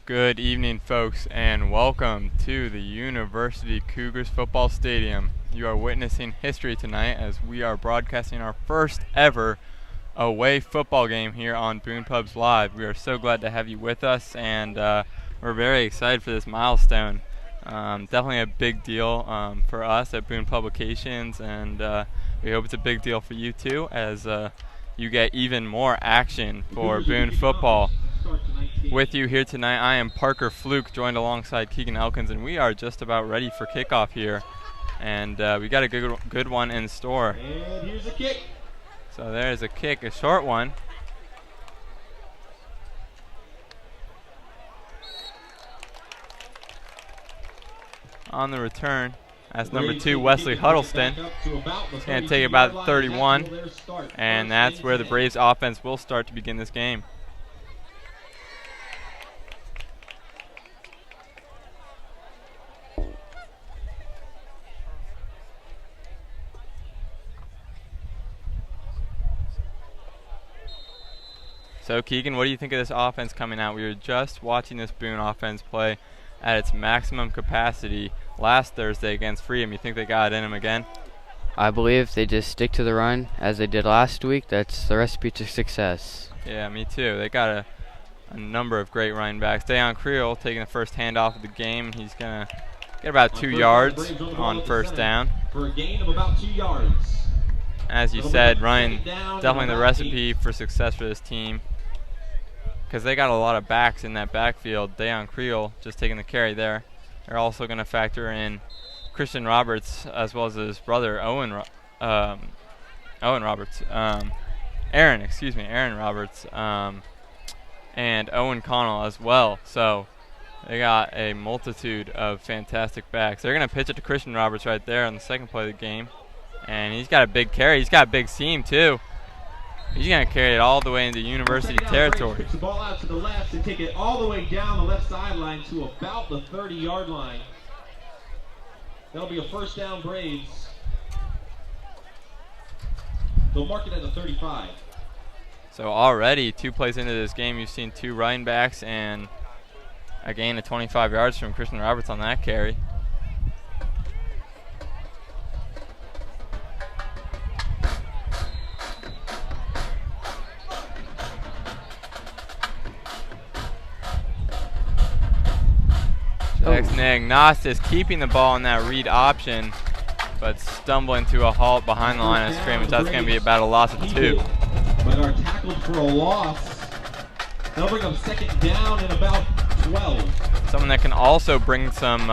Good evening, folks, and welcome to the University Cougars Football Stadium. You are witnessing history tonight as we are broadcasting our first ever away football game here on Boone Pubs Live. We are so glad to have you with us, and we're very excited for this milestone. Definitely a big deal for us at Boone Publications, and we hope it's a big deal for you too, as you get even more action for Boone football. With you here tonight, I am Parker Fluke, joined alongside Keegan Elkins, and we are just about ready for kickoff here. And we got a good one in store. And here's a kick. So there's a kick, a short one. On the return, that's number 2, Wesley Huddleston. It's going to take about 31, and that's where the Braves offense will start to begin this game. So, Keegan, what do you think of this offense coming out? We were just watching this Boone offense play at its maximum capacity last Thursday against Freedom. You think they got it in them again? I believe if they just stick to the run as they did last week, that's the recipe to success. Yeah, me too. They got a number of great running backs. Dayon Creel taking the first handoff of the game. He's going to get about 2 yards on first down. For a gain of about 2 yards. As you said, running definitely the recipe for success for this team, because they got a lot of backs in that backfield. Dayon Creel just taking the carry there. They're also going to factor in Christian Roberts as well as his brother Aaron Roberts, and Owen Connell as well. So they got a multitude of fantastic backs. They're going to pitch it to Christian Roberts right there on the second play of the game, and he's got a big carry. He's got a big seam too. He's going to carry it all the way into university territory. Picks the ball out to the left and take it all the way down the left sideline to about the 30-yard line. That'll be a first down, Braves. They'll mark it at the 35. So already 2 plays into this game, you've seen 2 running backs and a gain of 25 yards from Christian Roberts on that carry. Jackson Agnostis keeping the ball in that read option, but stumbling to a halt behind the line of scrimmage. That's going to be about a loss of 2. But are tackled for a loss. They'll bring up second down and about 12. Someone that can also bring some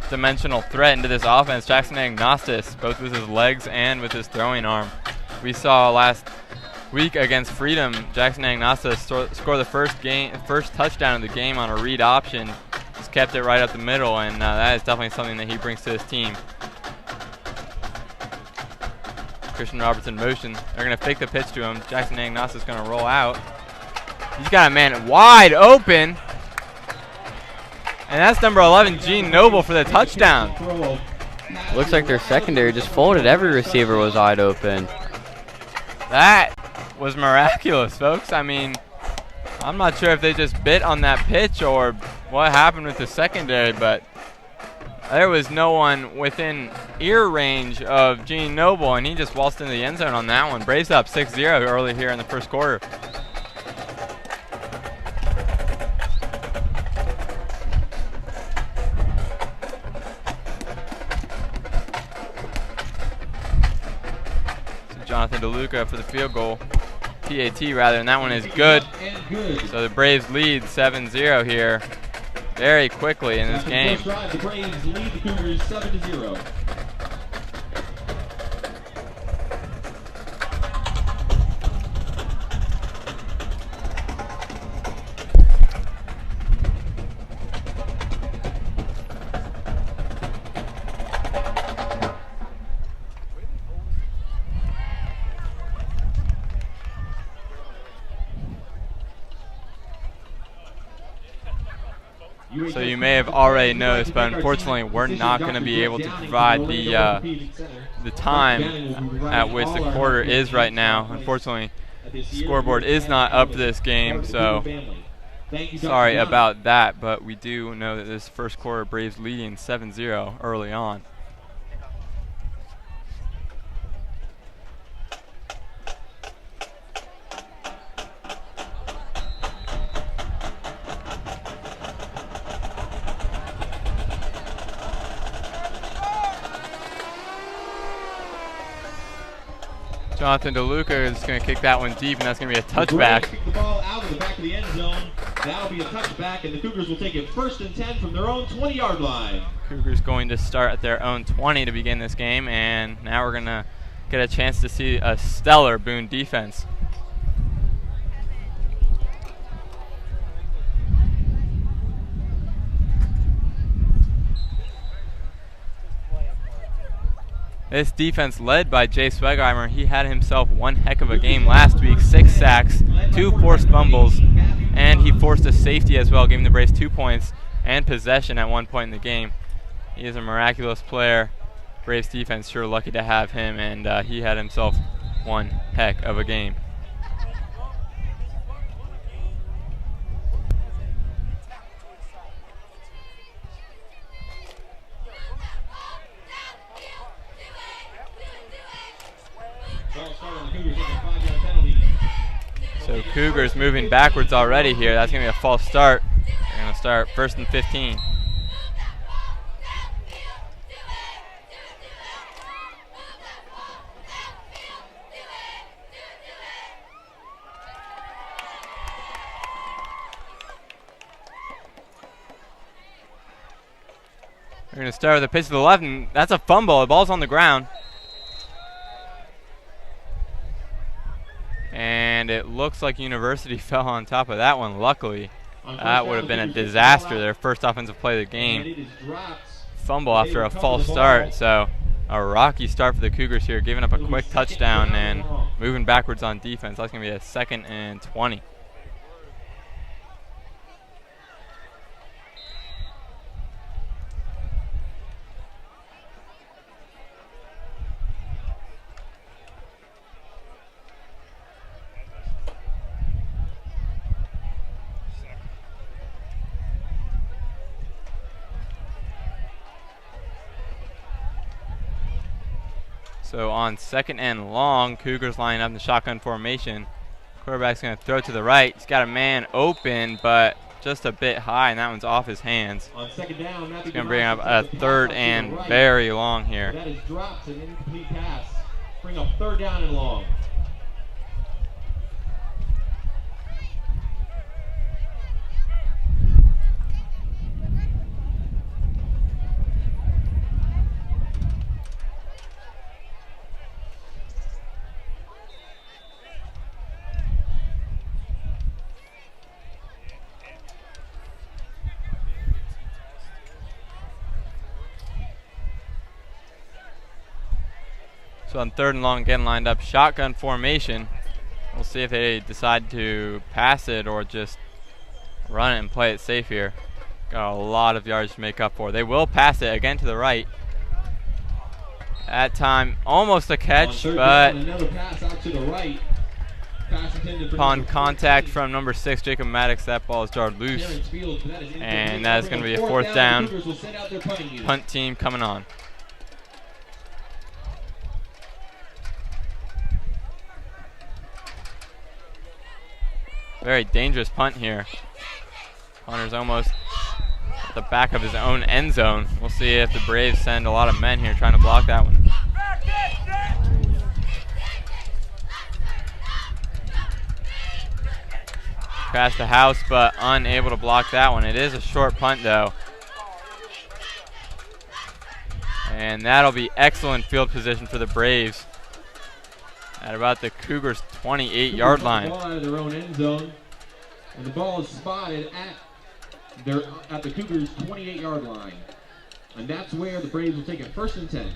dimensional threat into this offense, Jackson Agnostis, both with his legs and with his throwing arm. We saw last week against Freedom, Jackson Agnostis score the first touchdown of the game on a read option. Just kept it right up the middle, and that is definitely something that he brings to his team. Christian Roberts in motion. They're going to fake the pitch to him. Jackson Agnostis is going to roll out. He's got a man wide open. And that's number 11, Gene Noble, for the touchdown. Looks like their secondary just folded. Every receiver was wide open. That was miraculous, folks. I mean, I'm not sure if they just bit on that pitch or what happened with the secondary, but there was no one within ear range of Gene Noble, and he just waltzed into the end zone on that one. Braves up 6-0 early here in the first quarter. So Jonathan DeLuca for the field goal. PAT rather, and that one is good. So the Braves lead 7-0 here very quickly in this game. The Braves lead the Cougars 7-0. So you may have already noticed, but unfortunately we're not going to be able to provide the time at which the quarter is right now. Unfortunately, the scoreboard is not up to this game, so Thank you, Dr. Sorry Brown. about that, but we do know that this first quarter Braves leading 7-0 early on. Jonathan DeLuca is going to kick that one deep, and that's going to be a touchback. Kick the ball out of the back of the end zone. That'll be a touchback, and the Cougars will take it 1st and 10 from their own 20-yard line. Cougars going to start at their own 20 to begin this game, and now we're going to get a chance to see a stellar Boone defense. This defense led by Jay Swegeimer. He had himself one heck of a game last week. 6 sacks, 2 forced fumbles, and he forced a safety as well, giving the Braves 2 points and possession at one point in the game. He is a miraculous player. Braves defense sure lucky to have him, and he had himself one heck of a game. So Cougars moving backwards already here. That's going to be a false start. They're going to start 1st and 15. They're going to start with a pitch to the left, and that's a fumble. The ball's on the ground. And it looks like University fell on top of that one, luckily. That would have been a disaster, their first offensive play of the game. Fumble after a false start, so a rocky start for the Cougars here, giving up a quick touchdown and moving backwards on defense. That's going to be a 2nd and 20. So on 2nd and long, Cougars lining up in the shotgun formation. Quarterback's going to throw to the right. He's got a man open, but just a bit high, and that one's off his hands. On 2nd down, he's going to bring up a 3rd and very long here. That is dropped, an incomplete pass. Bring up 3rd down and long. So on 3rd and long, again lined up shotgun formation. We'll see if they decide to pass it or just run it and play it safe here. Got a lot of yards to make up for. They will pass it again to the right. That time, almost a catch, but another pass out to the right. Upon contact from number 6, Jacob Maddox, that ball is jarred loose. And that is going to be a 4th down. Punt team coming on. Very dangerous punt here. Punter's almost at the back of his own end zone. We'll see if the Braves send a lot of men here trying to block that one. Past the house, but unable to block that one. It is a short punt, though. And that'll be excellent field position for the Braves at about the Cougars' 28-yard line. Ball out of their own end zone, and the ball is spotted at the Cougars' 28-yard line, and that's where the Braves will take it 1st and 10.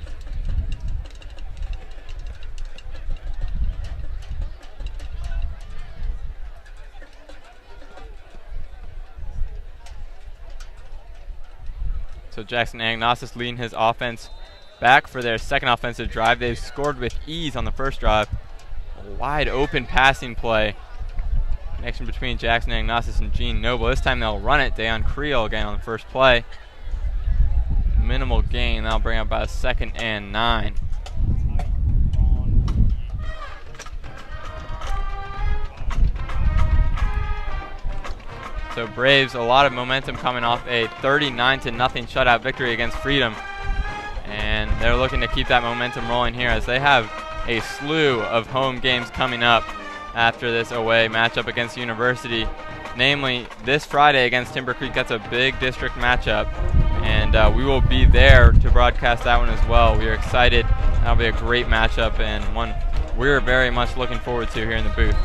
So Jackson Agnosis leading his offense back for their 2nd offensive drive. They've scored with ease on the 1st drive. A wide open passing play Connection between Jackson Agnostis and Gene Noble. This time they'll run it. Dayon Creel again on the first play. Minimal gain. That'll bring up about a 2nd and 9. So Braves, a lot of momentum coming off a 39-0 shutout victory against Freedom. And they're looking to keep that momentum rolling here as they have a slew of home games coming up after this away matchup against University. Namely, this Friday against Timber Creek, that's a big district matchup. And we will be there to broadcast that one as well. We are excited. That'll be a great matchup and one we're very much looking forward to here in the booth.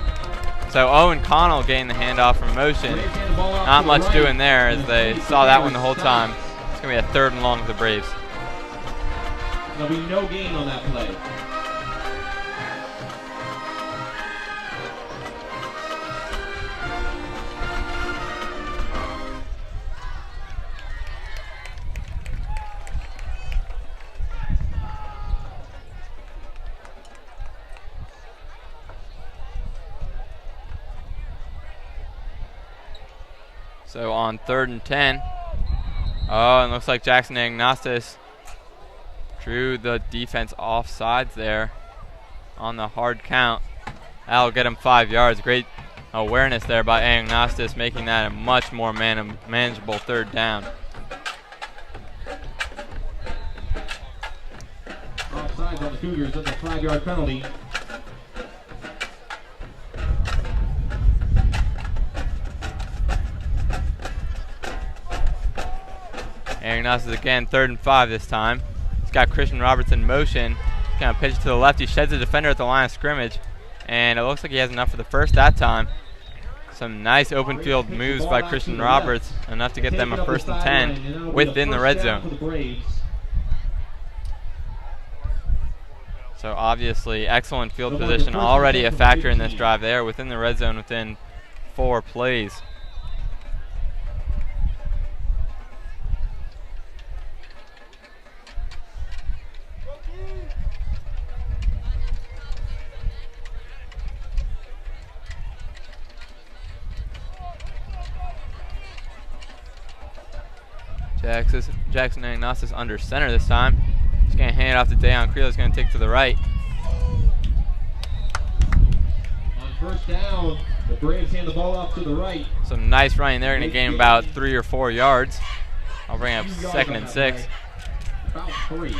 So Owen Connell getting the handoff from motion. Not much doing there as they saw that one the whole time. It's going to be a 3rd and long for the Braves. There'll be no gain on that play. So on 3rd and 10. Oh, and looks like Jackson Agnostis drew the defense off sides there on the hard count. That'll get him 5 yards. Great awareness there by Agnostis, making that a much more manageable 3rd down. Offsides on the Cougars. That's a 5-yard penalty. Agnostis again, 3rd and 5 this time. He's got Christian Roberts in motion. He's going to pitch it to the left. He sheds the defender at the line of scrimmage. And it looks like he has enough for the first that time. Some nice open field moves by Christian Roberts. Enough to get them a 1st and 10 within the red zone. So obviously excellent field position. Already a factor in this drive. They are within the red zone within 4 plays. Jackson Agnostis under center this time. He's going to hand it off to Dayon Creel. He's going to take to the right. On 1st down, the Braves hand the ball off to the right. Some nice running there. Going to gain about 3 or 4 yards. I'll bring up 2nd and 6. About 3.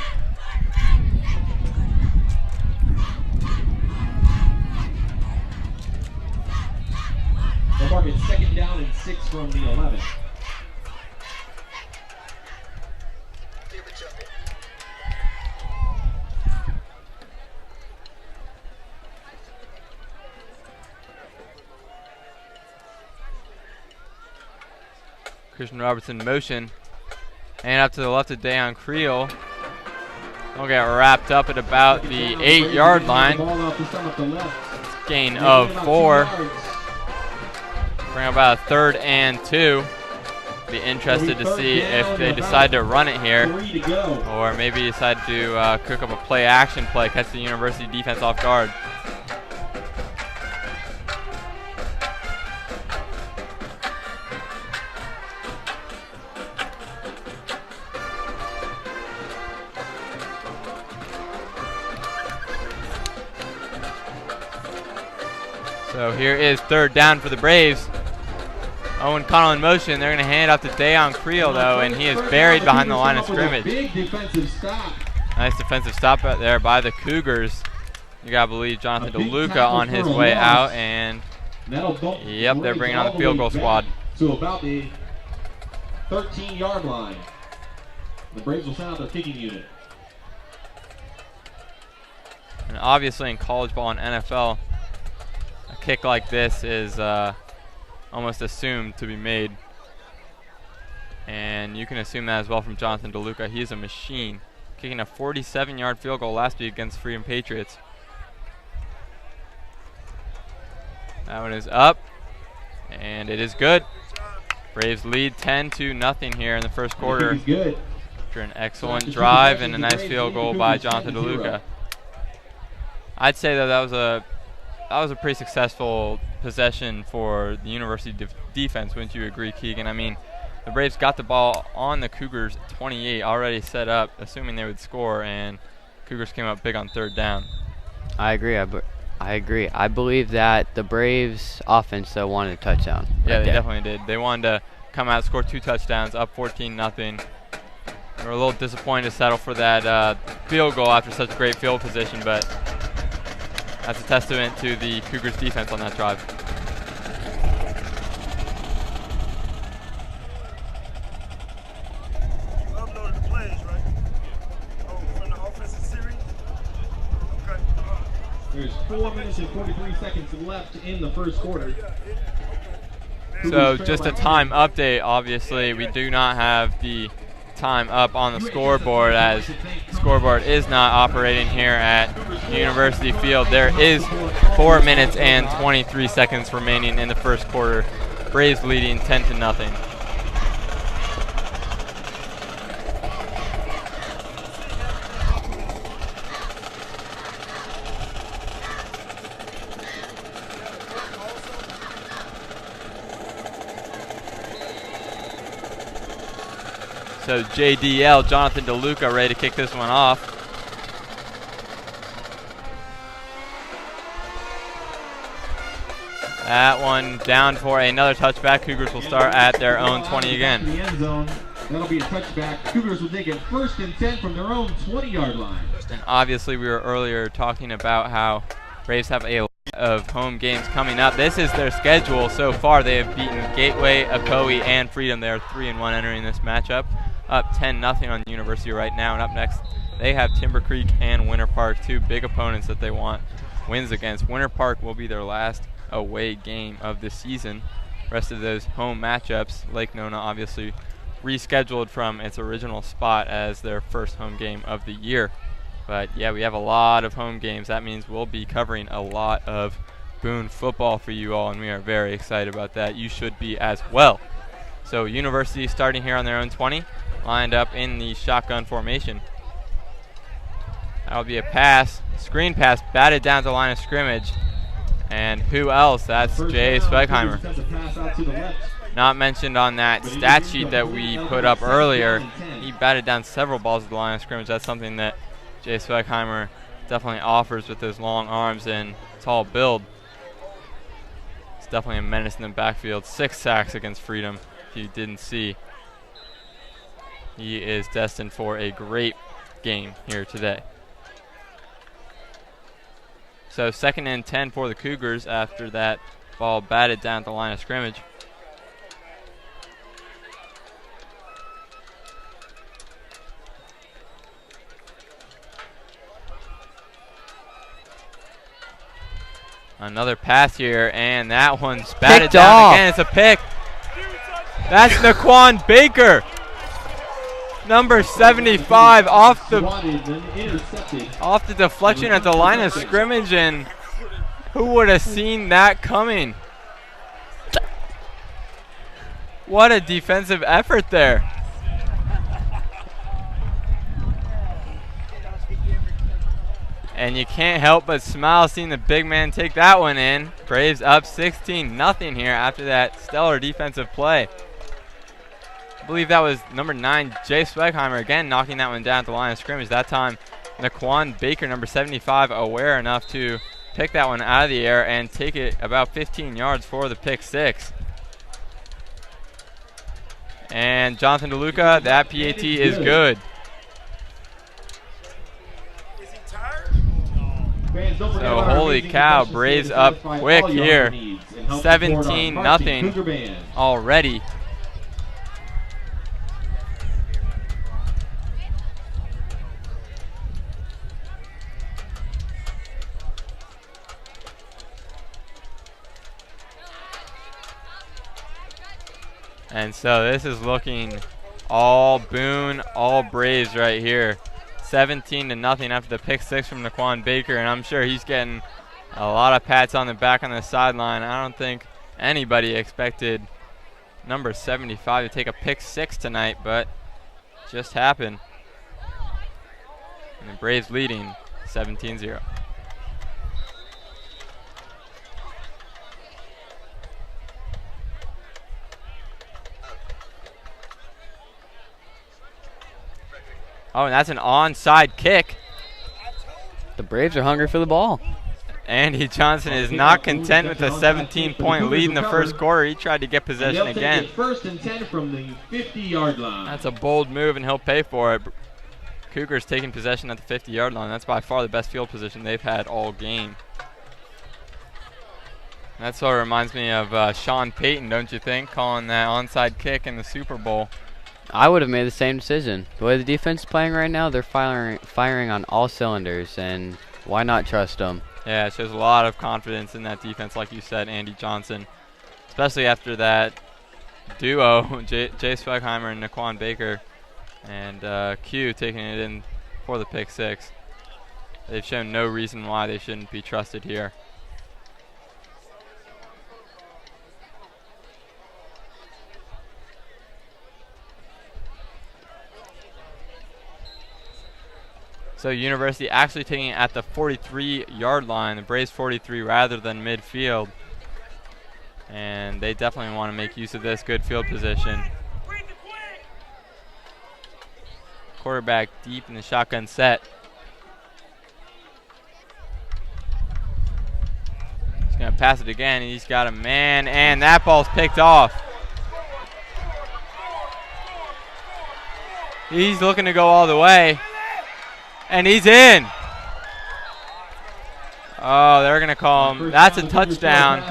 They'll mark it 2nd down and 6 from the 11. Christian Roberts in motion. And up to the left of Dayon Creel. He'll get wrapped up at about the 8-yard line. Gain of 4. Bring about a 3rd and 2. Be interested to see if they decide to run it here. Or maybe decide to cook up a play-action play, catch the University defense off guard. So here is 3rd down for the Braves. Owen Connell in motion. They're going to hand it off to Dayon Creel, though, and he is buried behind the line of scrimmage. Big defensive stop. Nice defensive stop out there by the Cougars. You got to believe Jonathan DeLuca on his way out, and yep, they're bringing on the field goal squad. To about the 13-yard line. The Braves will send out their kicking unit. And obviously in college ball and NFL, kick like this is almost assumed to be made, and you can assume that as well from Jonathan DeLuca. He is a machine, kicking a 47-yard field goal last week against Freedom Patriots. That one is up, and it is good. Braves lead 10-0 here in the first quarter after an excellent drive and a nice field goal by Jonathan DeLuca. I'd say that was a pretty successful possession for the University defense, wouldn't you agree, Keegan? I mean, the Braves got the ball on the Cougars 28, already set up, assuming they would score, and Cougars came up big on third down. I agree. I agree. I believe that the Braves offense, though, wanted a touchdown. Yeah, they definitely did. They wanted to come out, score 2 touchdowns, up 14-0. They were a little disappointed to settle for that field goal after such great field position, but that's a testament to the Cougars defense on that drive. There's 4 minutes and 43 seconds left in the first quarter. So just a time update, obviously. We do not have the time up on the scoreboard, as the scoreboard is not operating here at University Field. There is 4 minutes and 23 seconds remaining in the first quarter. Braves leading 10-0. So JDL, Jonathan DeLuca, ready to kick this one off. That one down for another touchback. Cougars will start at their own 20 again. The end zone. That'll be a touchback. Cougars will take it 1st and 10 from their own 20-yard line. And obviously we were earlier talking about how Braves have a lot of home games coming up. This is their schedule so far. They have beaten Gateway, Ocoee, and Freedom. They are 3-1 entering this matchup. Up 10-0 on the University right now. And up next, they have Timber Creek and Winter Park, 2 big opponents that they want wins against. Winter Park will be their last away game of the season. Rest of those home matchups, Lake Nona obviously rescheduled from its original spot as their first home game of the year. But yeah, we have a lot of home games. That means we'll be covering a lot of Boone football for you all, and we are very excited about that. You should be as well. So University starting here on their own 20, lined up in the shotgun formation. That'll be a pass, screen pass, batted down to the line of scrimmage. And who else? That's Jay Speckheimer. Not mentioned on that stat sheet that we put up earlier. He batted down several balls at the line of scrimmage. That's something that Jay Speckheimer definitely offers with his long arms and tall build. It's definitely a menace in the backfield. 6 sacks against Freedom, if you didn't see. He is destined for a great game here today. So 2nd and 10 for the Cougars after that ball batted down at the line of scrimmage. Another pass here, and that one's batted down again. It's a pick. That's Naquan Baker. Number 75 off the deflection at the line of scrimmage, and who would have seen that coming? What a defensive effort there. And you can't help but smile seeing the big man take that one in. Braves up 16-0 here after that stellar defensive play. I believe that was number 9, Jay Speckheimer, again knocking that one down at the line of scrimmage. That time, Naquan Baker, number 75, aware enough to pick that one out of the air and take it about 15 yards for the pick 6. And Jonathan DeLuca, that PAT is good. So holy cow, Braves up quick here. 17-0 already. And so this is looking all Boone, all Braves right here. 17-0 after the pick 6 from Naquan Baker, and I'm sure he's getting a lot of pats on the back on the sideline. I don't think anybody expected number 75 to take a pick 6 tonight, but it just happened. And the Braves leading 17-0. Oh, and that's an onside kick. The Braves are hungry for the ball. Andy Johnson is not content with a 17-point lead in the first quarter. He tried to get possession again. First and 10 from the 50-yard line. That's a bold move, and he'll pay for it. Cougars taking possession at the 50-yard line. That's by far the best field position they've had all game. That sort of reminds me of Sean Payton, don't you think, calling that onside kick in the Super Bowl. I would have made the same decision. The way the defense is playing right now, they're firing on all cylinders, and why not trust them? Yeah, it shows a lot of confidence in that defense, like you said, Andy Johnson, especially after that duo, Jay Swegheimer and Naquan Baker, and Q taking it in for the pick six. They've shown no reason why they shouldn't be trusted here. So University actually taking it at the 43-yard line, the Braves 43 rather than midfield. And they definitely want to make use of this good field position. Quarterback deep in the shotgun set. He's going to pass it again. He's got a man, and that ball's picked off. He's looking to go all the way. And he's in. Oh, they're going to call him. That's a touchdown.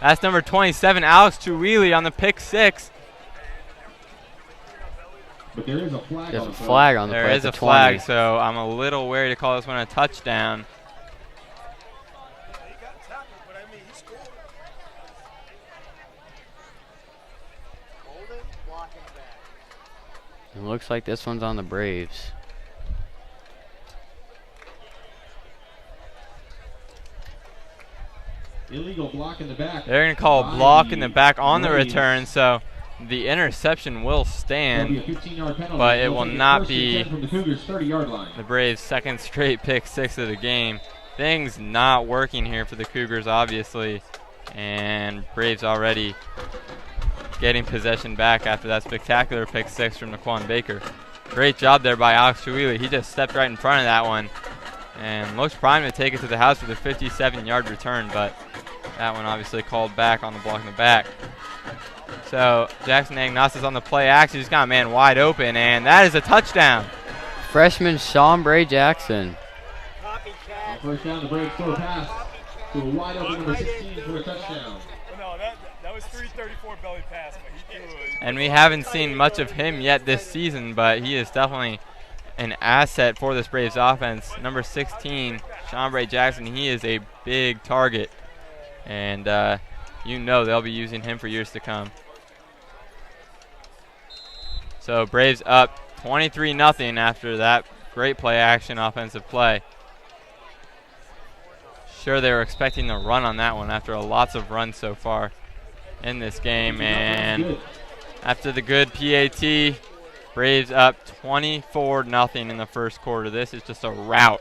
That's number 27, Alex Truili on the pick six. But there is a flag There's on a the play. flag on the play. There is a flag, so I'm a little wary to call this one a touchdown. It looks like this one's on the Braves. Illegal block in the back. They're going to call a block in the back on the return, so the interception will stand, but it will not be the Braves' second straight pick six of the game. Things not working here for the Cougars, obviously, and Braves already getting possession back after that spectacular pick six from Naquan Baker. Great job there by Alex Truili. He just stepped right in front of that one and looks primed to take it to the house with a 57-yard return, but that one obviously called back on the block in the back. So Jackson Agnostis on the play action. He's got a man wide open, and that is a touchdown. Freshman Sean Bray Jackson. First down, the Braves throw a pass to a wide open number 16 for a touchdown. That was 334 belly pass, but he threw it. And we haven't seen much of him yet this season, but he is definitely an asset for this Braves offense. Number 16, Sean Bray Jackson, he is a big target. And you know they'll be using him for years to come. So Braves up 23-0 after that great play action offensive play. Sure, they were expecting the run on that one after lots of runs so far in this game. And after the good PAT, Braves up 24-0 in the first quarter. This is just a rout.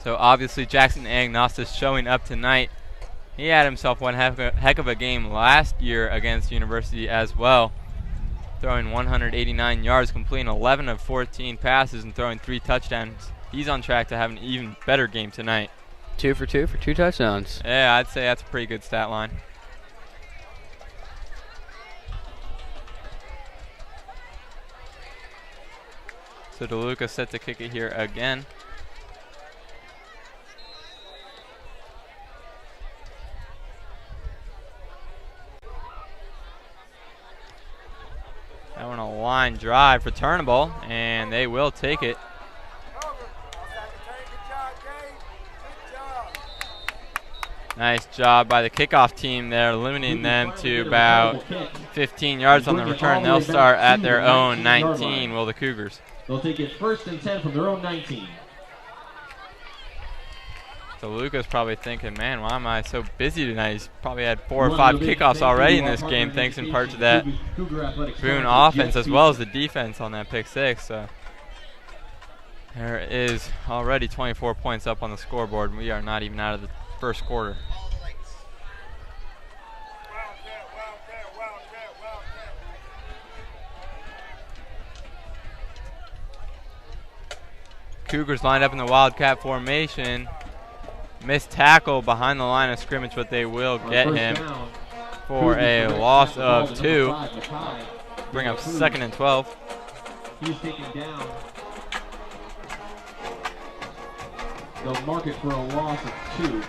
So obviously Jackson Agnostis showing up tonight. He had himself one heck of a game last year against University as well. Throwing 189 yards, completing 11 of 14 passes, and throwing 3 touchdowns. He's on track to have an even better game tonight. 2 for 2 for 2 touchdowns. Yeah, I'd say that's a pretty good stat line. So DeLuca set to kick it here again. That one a line drive, returnable, and they will take it. Nice job by the kickoff team there, limiting them to about 15 yards on the return. They'll start at their own 19, will the Cougars. They'll take it 1st and 10 from their own 19. So Luca's probably thinking, man, why am I so busy tonight? He's probably had 4 or 5 kickoffs already in this game, thanks in part to that Boone offense as well as the defense on that pick 6. So there is already 24 points up on the scoreboard. We are not even out of the first quarter. Cougars lined up in the Wildcat formation. Missed tackle behind the line of scrimmage, but they will get him for a loss of 2. Bring up 2nd and 12. He's taken down. They'll mark it for a loss of 2.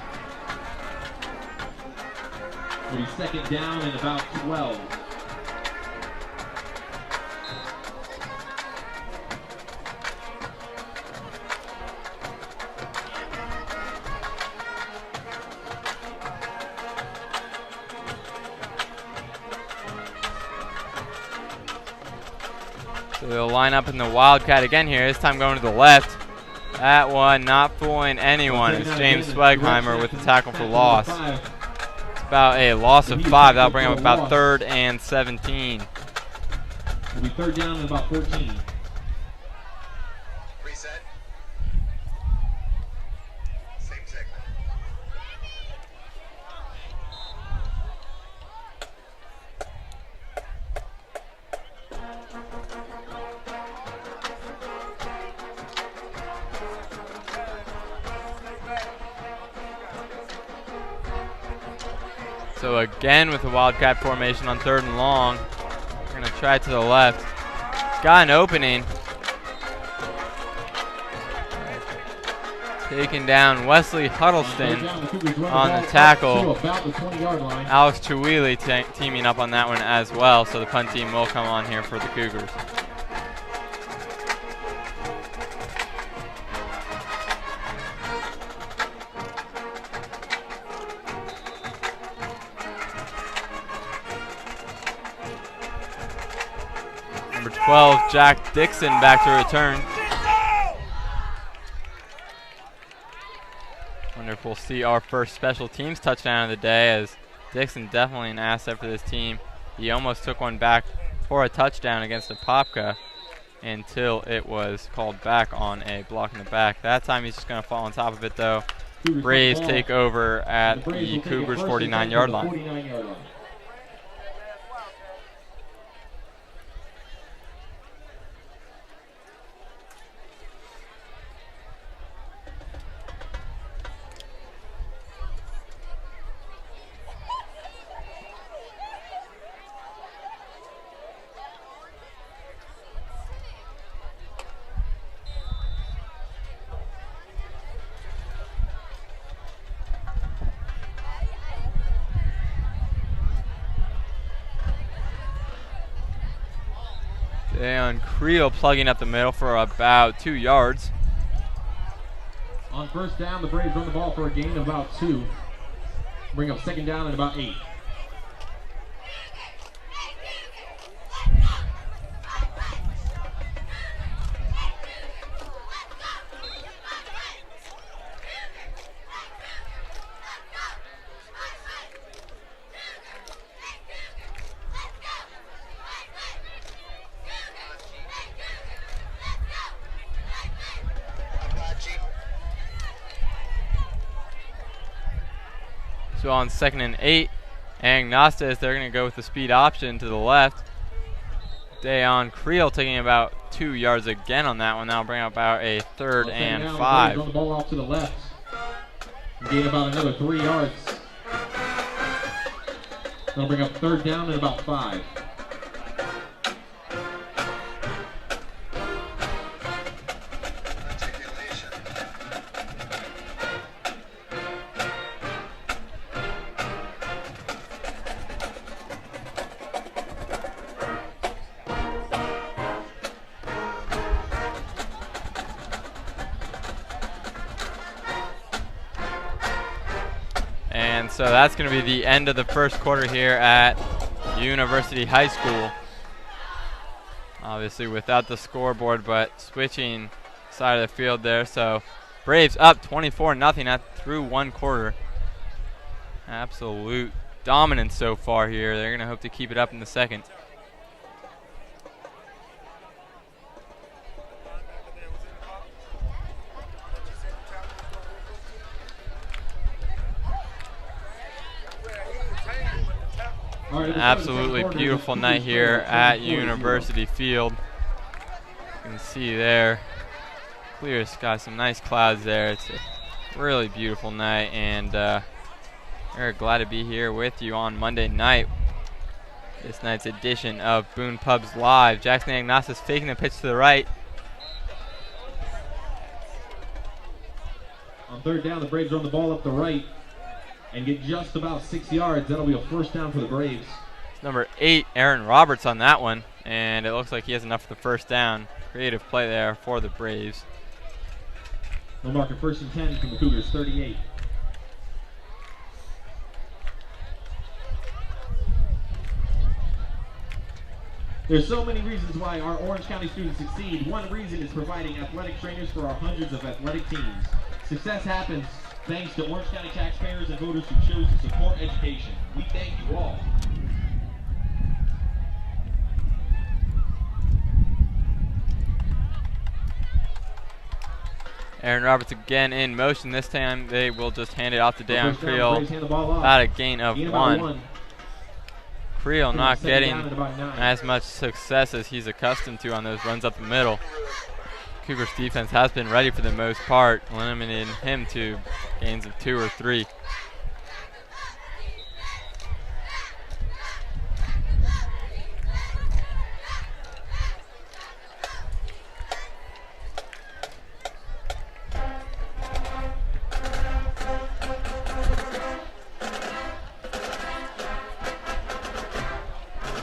It'll be 2nd down and about 12. So they'll line up in the Wildcat again here, this time going to the left. That one not fooling anyone. It's James Swegheimer with the tackle for loss. It's about a loss of 5. That'll bring up about 3rd and 17. It'll be 3rd down and about 14. Reset. Same segment. So again with the Wildcat formation on 3rd and long. We're going to try to the left. Got an opening. Taking down Wesley Huddleston on the tackle. Alex Chiwili teaming up on that one as well. So the punt team will come on here for the Cougars. Number 12, Jack Dixon back to return. Wonder if we'll see our first special teams touchdown of the day, as Dixon definitely an asset for this team. He almost took one back for a touchdown against Apopka until it was called back on a block in the back. That time he's just going to fall on top of it though. Braves take over at the Cougars 49-yard line. And Creel plugging up the middle for about 2 yards. On 1st down, the Braves run the ball for a gain of about 2. Bring up 2nd down and about 8. So on 2nd and 8, Agnostas, they're going to go with the speed option to the left. Dayon Creel taking about 2 yards again on that one. That'll bring up about a 3rd and 5. Run the ball off to the left. Gain about another 3 yards. That'll bring up 3rd down and about 5. And so that's going to be the end of the first quarter here at University High School. Obviously without the scoreboard, but switching side of the field there. So Braves up 24-0 through one quarter. Absolute dominance so far here. They're going to hope to keep it up in the second. Absolutely beautiful night here at University Field. You can see there, clear sky, some nice clouds there. It's a really beautiful night, and we're glad to be here with you on Monday night. This night's edition of Boone Pubs Live. Jackson Agnostis faking the pitch to the right. On third down, the Braves run the ball up the right and get just about 6 yards. That'll be a first down for the Braves. Number 8, Aaron Roberts on that one, and it looks like he has enough for the first down. Creative play there for the Braves. They'll mark a 1st and 10 from the Cougars, 38. There's so many reasons why our Orange County students succeed. One reason is providing athletic trainers for our hundreds of athletic teams. Success happens thanks to Orange County taxpayers and voters who chose to support education. We thank you all. Aaron Roberts again in motion. This time they will just hand it off to Deion Creel. About a gain of one. Creel not getting as much success as he's accustomed to on those runs up the middle. Cougars defense has been ready for the most part, limiting him to gains of 2 or 3.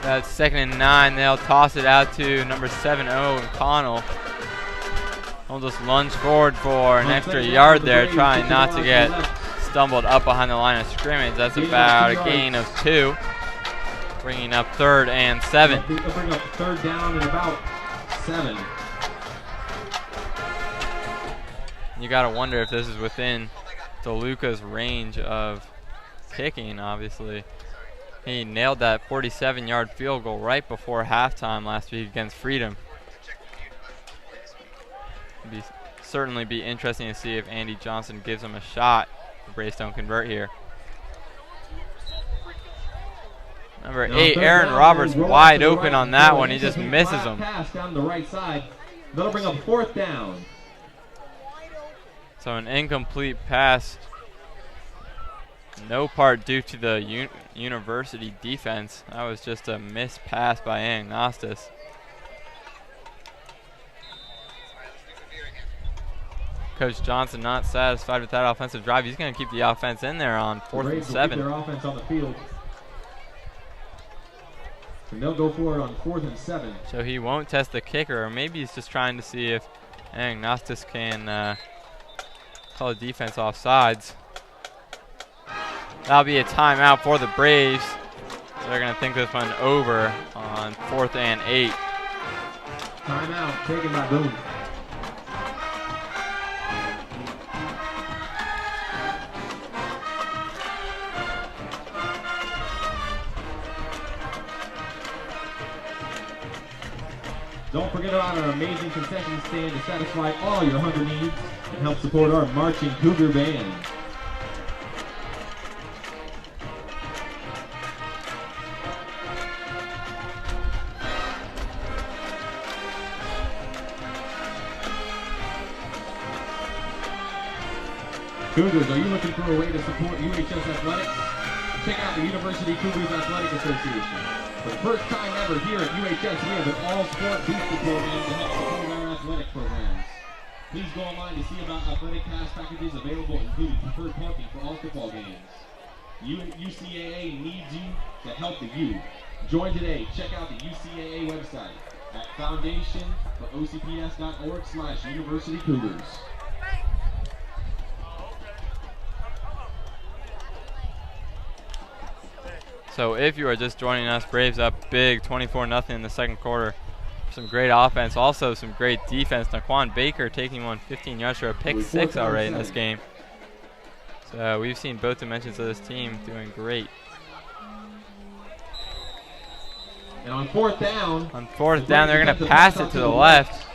That's 2nd and 9. They'll toss it out to number 7, Owen Connell. He'll just lunge forward for an extra yard there, trying not to get stumbled up behind the line of scrimmage. That's about a gain of 2, bringing up 3rd and 7. They'll bring up 3rd down and about 7. You got to wonder if this is within DeLuca's range of kicking, obviously. He nailed that 47-yard field goal right before halftime last week against Freedom. Certainly be interesting to see if Andy Johnson gives him a shot. The Braves don't convert here. Number 8, Aaron Roberts, wide open on that one. He just misses him. Pass down the right side. That'll bring up 4th down. So an incomplete pass. No part due to the University defense. That was just a missed pass by Agnostis. Coach Johnson not satisfied with that offensive drive. He's going to keep the offense in there on 4th and 7. Keep their offense on the field. And they'll go for it on 4th and 7. So he won't test the kicker, or maybe he's just trying to see if Agnostis can call the defense off sides. That'll be a timeout for the Braves. They're going to think this one over on 4th and 8. Timeout taken by Boone. Don't forget about our amazing concession stand to satisfy all your hunger needs and help support our marching Cougar band. Cougars, are you looking for a way to support UHS athletics? Check out the University Cougars Athletic Association. For the first time ever here at UHS, we have an all-sport booster program to help support our athletic programs. Please go online to see about athletic pass packages available, including preferred parking for all football games. UCAA needs you to help the U. Join today. Check out the UCAA website at foundation.ocps.org/University Cougars. So if you are just joining us, Braves up big 24-0 in the second quarter. some great offense, also some great defense. Naquan Baker taking one 15 yards for a pick 6 already in this game. So we've seen both dimensions of this team doing great. And on fourth down, they're going to pass it to the left.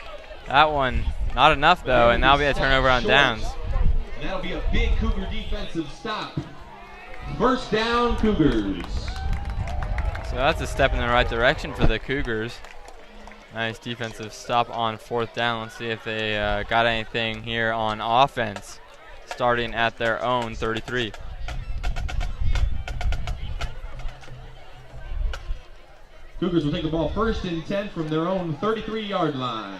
That one, not enough though, and that'll be a turnover on downs. And that'll be a big Cougar defensive stop. First down, Cougars. So that's a step in the right direction for the Cougars. Nice defensive stop on fourth down. Let's see if they got anything here on offense, starting at their own 33. Cougars will take the ball 1st and 10 from their own 33-yard line.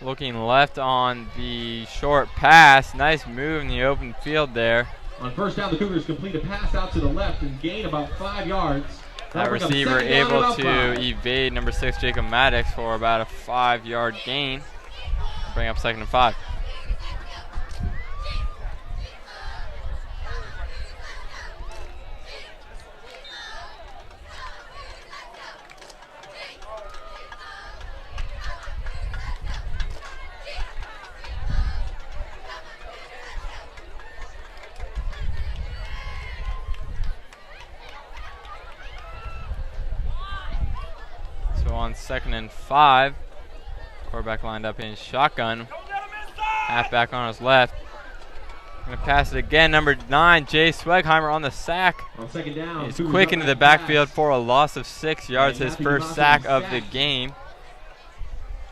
Looking left on the short pass. Nice move in the open field there. On first down, the Cougars complete a pass out to the left and gain about 5 yards. That receiver able to evade number 6, Jacob Maddox, for about a 5-yard gain. Bring up 2nd and 5. On 2nd and 5, quarterback lined up in shotgun, halfback on his left. Gonna pass it again. Number 9, Jay Swegheimer on the sack. On 2nd down, he's quick into the backfield for a loss of 6 yards, his first sack of the game.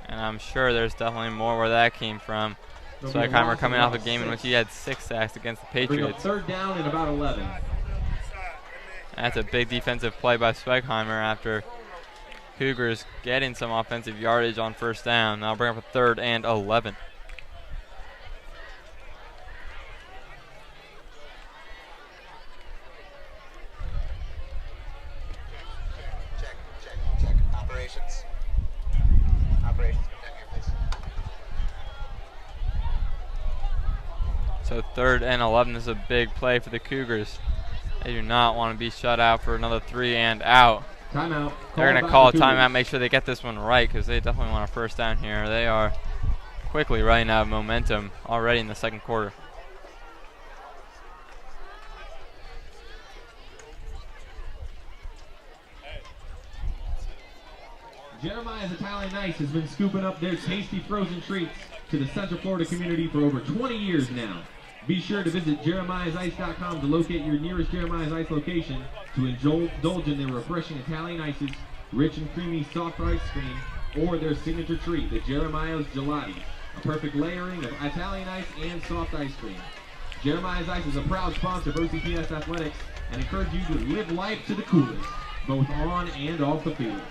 And I'm sure there's definitely more where that came from. Swegheimer coming off a game in which he had 6 sacks against the Patriots. 3rd down and about 11. That's a big defensive play by Swegheimer after Cougars getting some offensive yardage on first down. Now bring up a 3rd and 11. Check. Operations. Come down here, please. So 3rd and 11 is a big play for the Cougars. They do not want to be shut out for another 3 and out. Timeout. They're going to call a timeout, make sure they get this one right, because they definitely want a first down here. They are quickly running out of momentum already in the 2nd quarter. Jeremiah's Italian Ice has been scooping up their tasty frozen treats to the Central Florida community for over 20 years now. Be sure to visit jeremiahsice.com to locate your nearest Jeremiah's Ice location to indulge in their refreshing Italian ices, rich and creamy soft ice cream, or their signature treat, the Jeremiah's Gelati, a perfect layering of Italian ice and soft ice cream. Jeremiah's Ice is a proud sponsor of OCPS Athletics and encourage you to live life to the coolest, both on and off the field.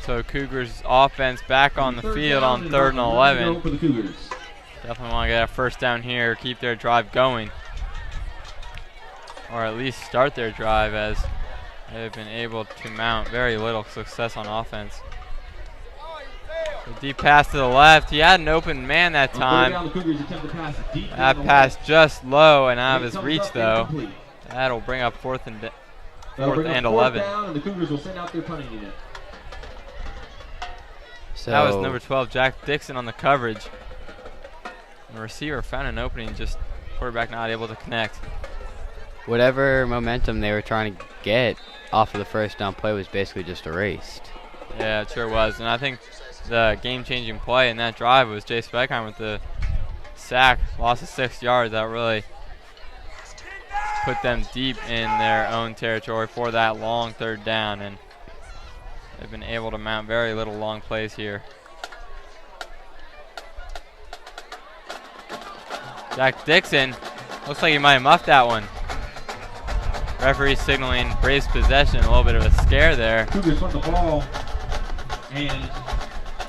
So Cougars offense back on the field on 3rd and 11. Definitely want to get a first down here, keep their drive going. Or at least start their drive, as they've been able to mount very little success on offense. A deep pass to the left. He had an open man that time. That pass just low and out of his reach though. That'll bring up 4th and 11. And the Cougars will send out their punting unit. So that was number 12, Jack Dixon, on the coverage. The receiver found an opening, just quarterback not able to connect. whatever momentum they were trying to get off of the first down play was basically just erased. Yeah, it sure was. And I think the game-changing play in that drive was Jay Speckheim with the sack, loss of 6 yards. That really put them deep in their own territory for that long third down, and they've been able to mount very little long plays here. Jack Dixon, looks like he might have muffed that one. Referee signaling Braves possession, a little bit of a scare there. Cougars want the ball, and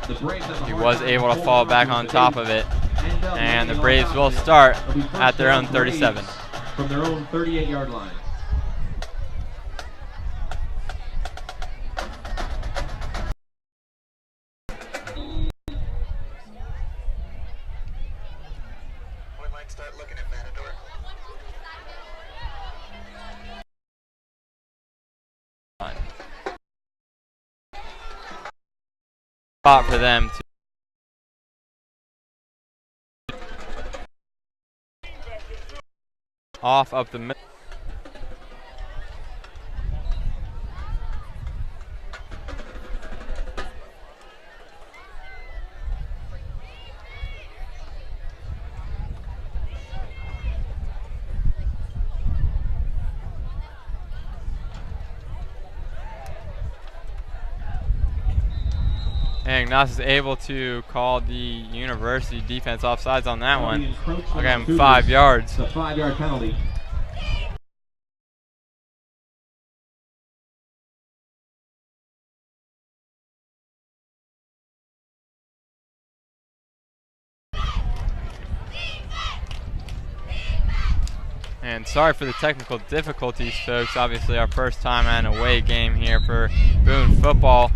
the Braves have the He hard was time able to holding fall on back to on it. top of it, End up and the landing on Braves top will of it. start It'll be first at their own down Braves 37. from their own 38-yard line. We might start looking at Matador. Spot for them to off up the middle. And Ignace is able to call the University defense offsides on that one. I'll give him 5 yards. It's a 5-yard penalty. And sorry for the technical difficulties, folks. Obviously, our first time at an away game here for Boone football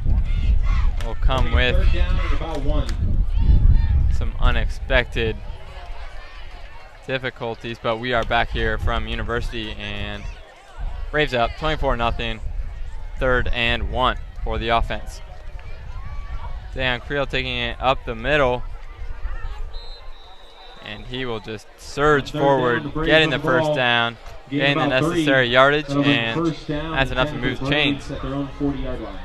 will come with Third down and about 1. some unexpected difficulties, but we are back here from University, and Braves up 24-0, 3rd and 1 for the offense. Dan Creel taking it up the middle, and he will just surge forward, getting the first down, getting the necessary yardage, and that's enough to move chains. At their own 40-yard line.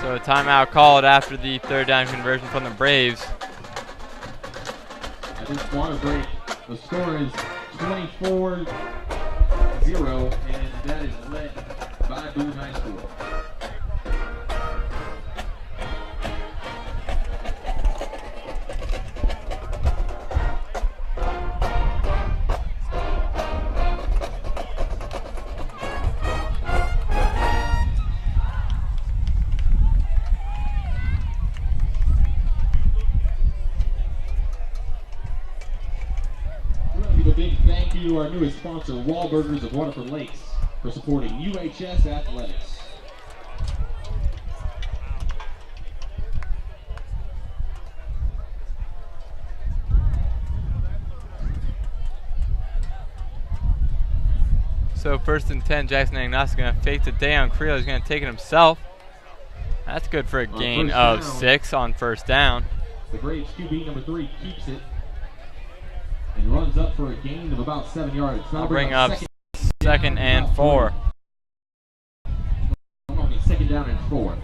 So a timeout called after the 3rd down conversion from the Braves. At this water break, the score is 24-0, and that is led by Boone High School. To our newest sponsor, Wahlburgers of Waterford Lakes, for supporting UHS Athletics. So 1st and 10, Jackson Ignace is going to fake the day on Creel. He's going to take it himself. That's good for a gain of 6 on 1st down. The Braves QB number 3 keeps it and runs up for a gain of about 7 yards. I'll bring up 2nd and 4. Okay, 2nd down and 4.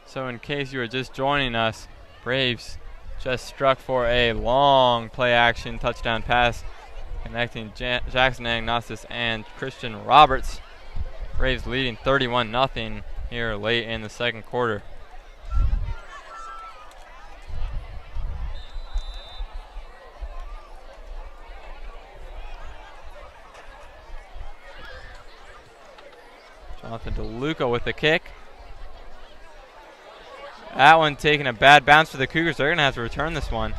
So in case you were just joining us, Braves just struck for a long play action touchdown pass connecting Jackson Ignace and Christian Roberts. Braves leading 31-0 here late in the 2nd quarter. Jonathan DeLuca with the kick. That one taking a bad bounce for the Cougars. They're going to have to return this one.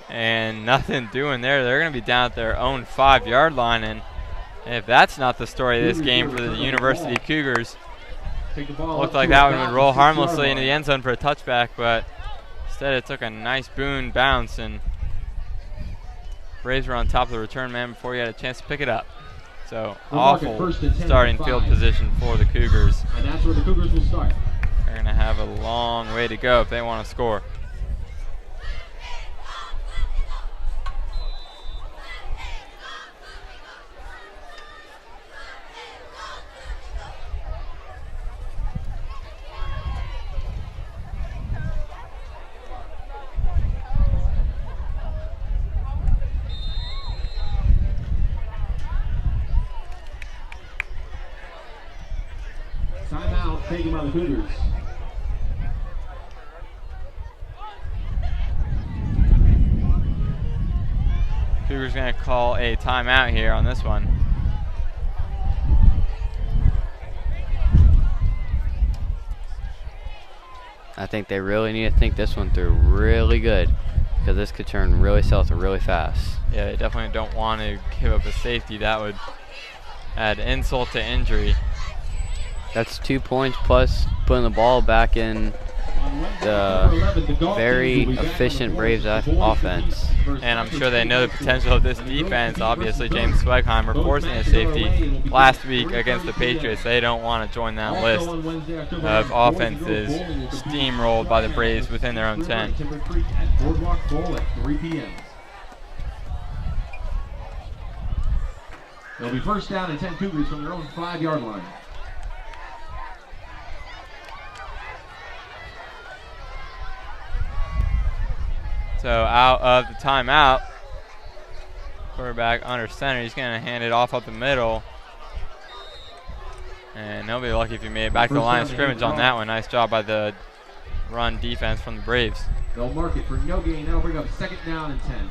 And nothing doing there. They're going to be down at their own 5-yard line. And if that's not the story of this game for the University Cougars, looked like that one would roll harmlessly into the end zone for a touchback, but instead it took a nice Boone bounce, and Braves were on top of the return man before he had a chance to pick it up. So awful starting field position for the Cougars. And that's where the Cougars will start. They're going to have a long way to go if they want to score. Timeout taken by the Cougars. Cougars going to call a timeout here on this one. I think they really need to think this one through really good, because this could turn really south really fast. Yeah, they definitely don't want to give up a safety. That would add insult to injury. That's 2 points plus putting the ball back in the very efficient Braves offense. And I'm sure they know the potential of this defense. Obviously, James Zwegheimer forcing a safety last week against the Patriots. They don't want to join that list of offenses steamrolled by the Braves within their own 10. It'll be first down and 10 Cougars from their own 5-yard line. So out of the timeout, quarterback under center. He's going to hand it off up the middle. And they'll be lucky if he made it back to the line of scrimmage on that one. Nice job by the run defense from the Braves. They'll mark it for no gain. That'll bring up second down and 10.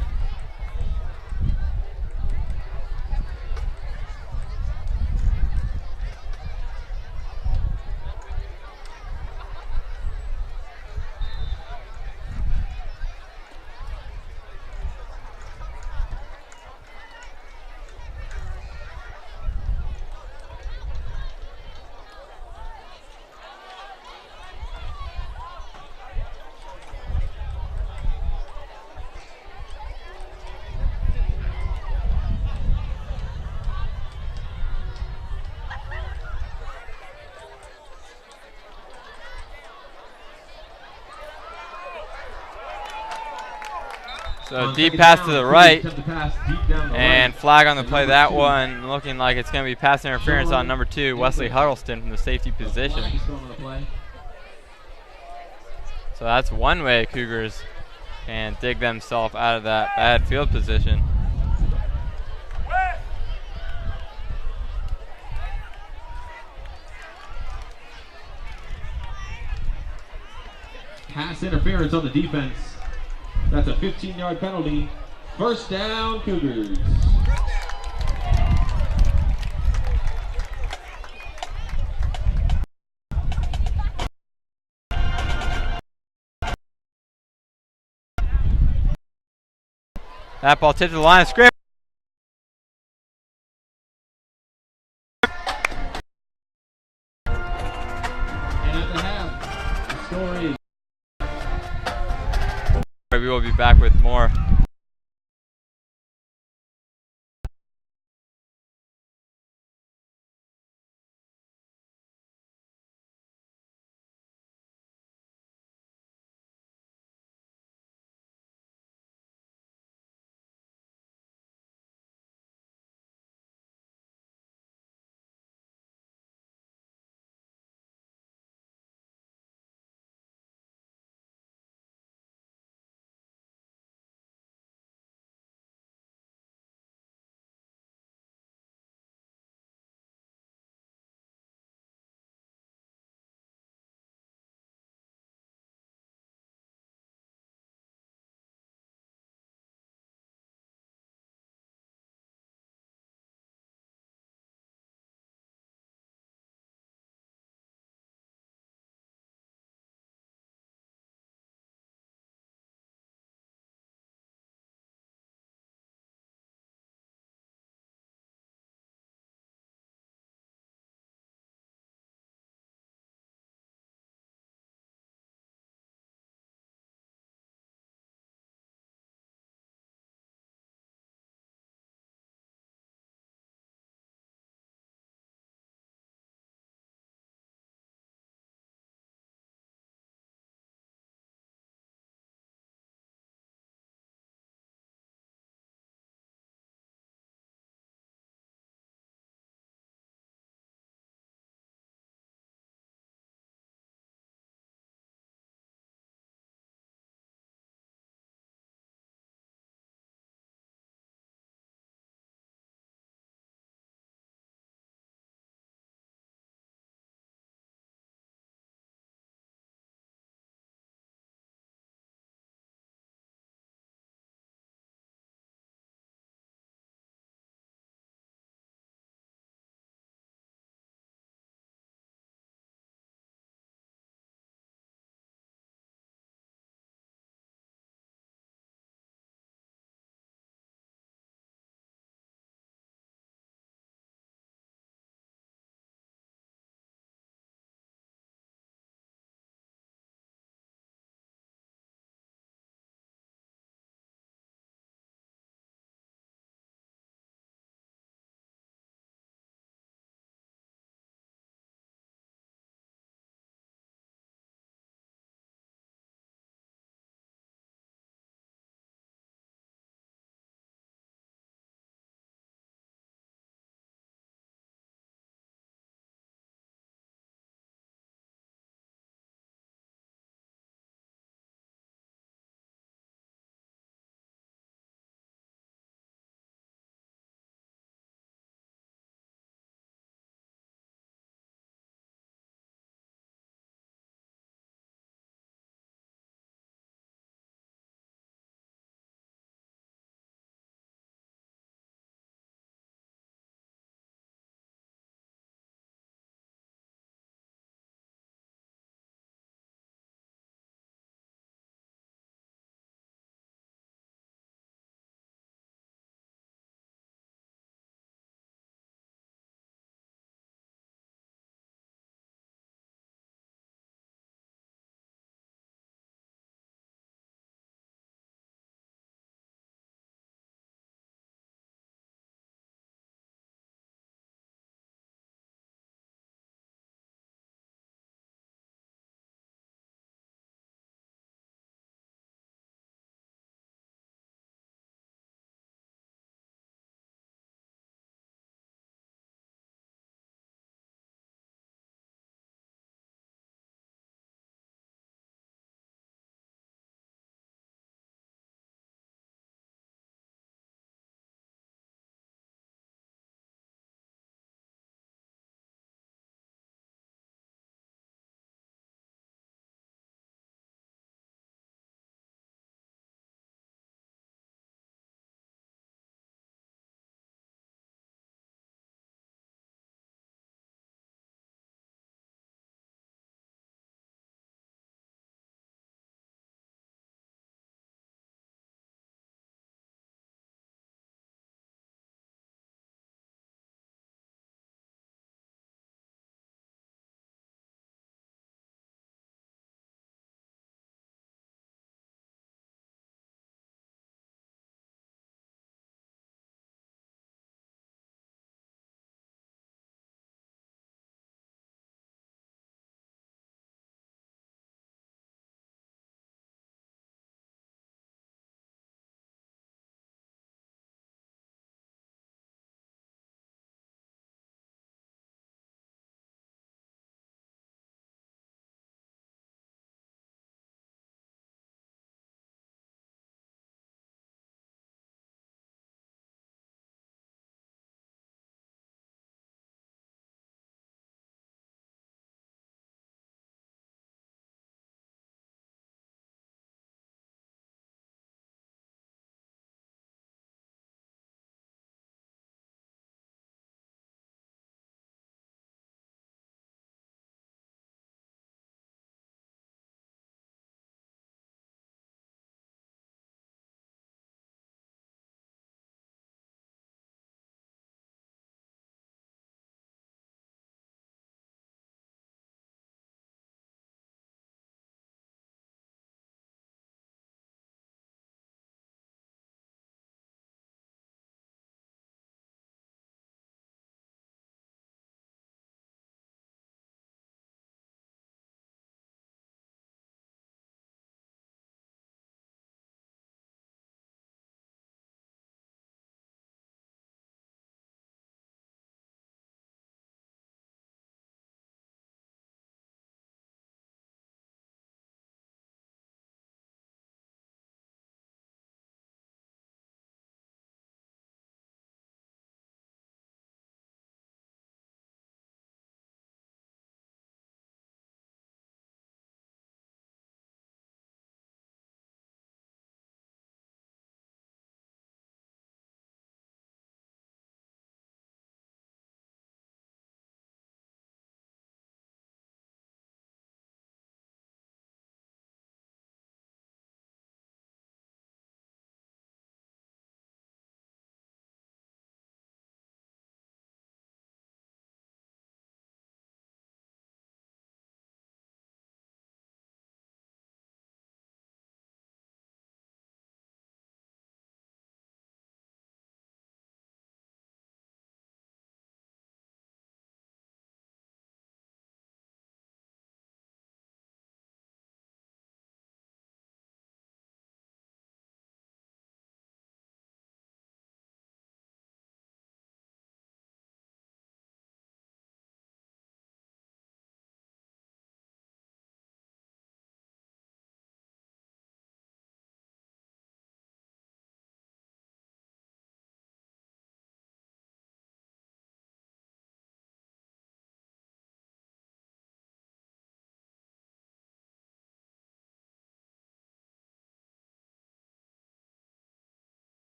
So deep pass to the right, and flag on the play. That one looking like it's going to be pass interference on number 2, Wesley Huddleston, from the safety position. So that's one way Cougars can dig themselves out of that bad field position. Pass interference on the defense. That's a 15-yard penalty. First down, Cougars. That ball tipped to the line of scrimmage. And at the half, the score is. We will be back with more.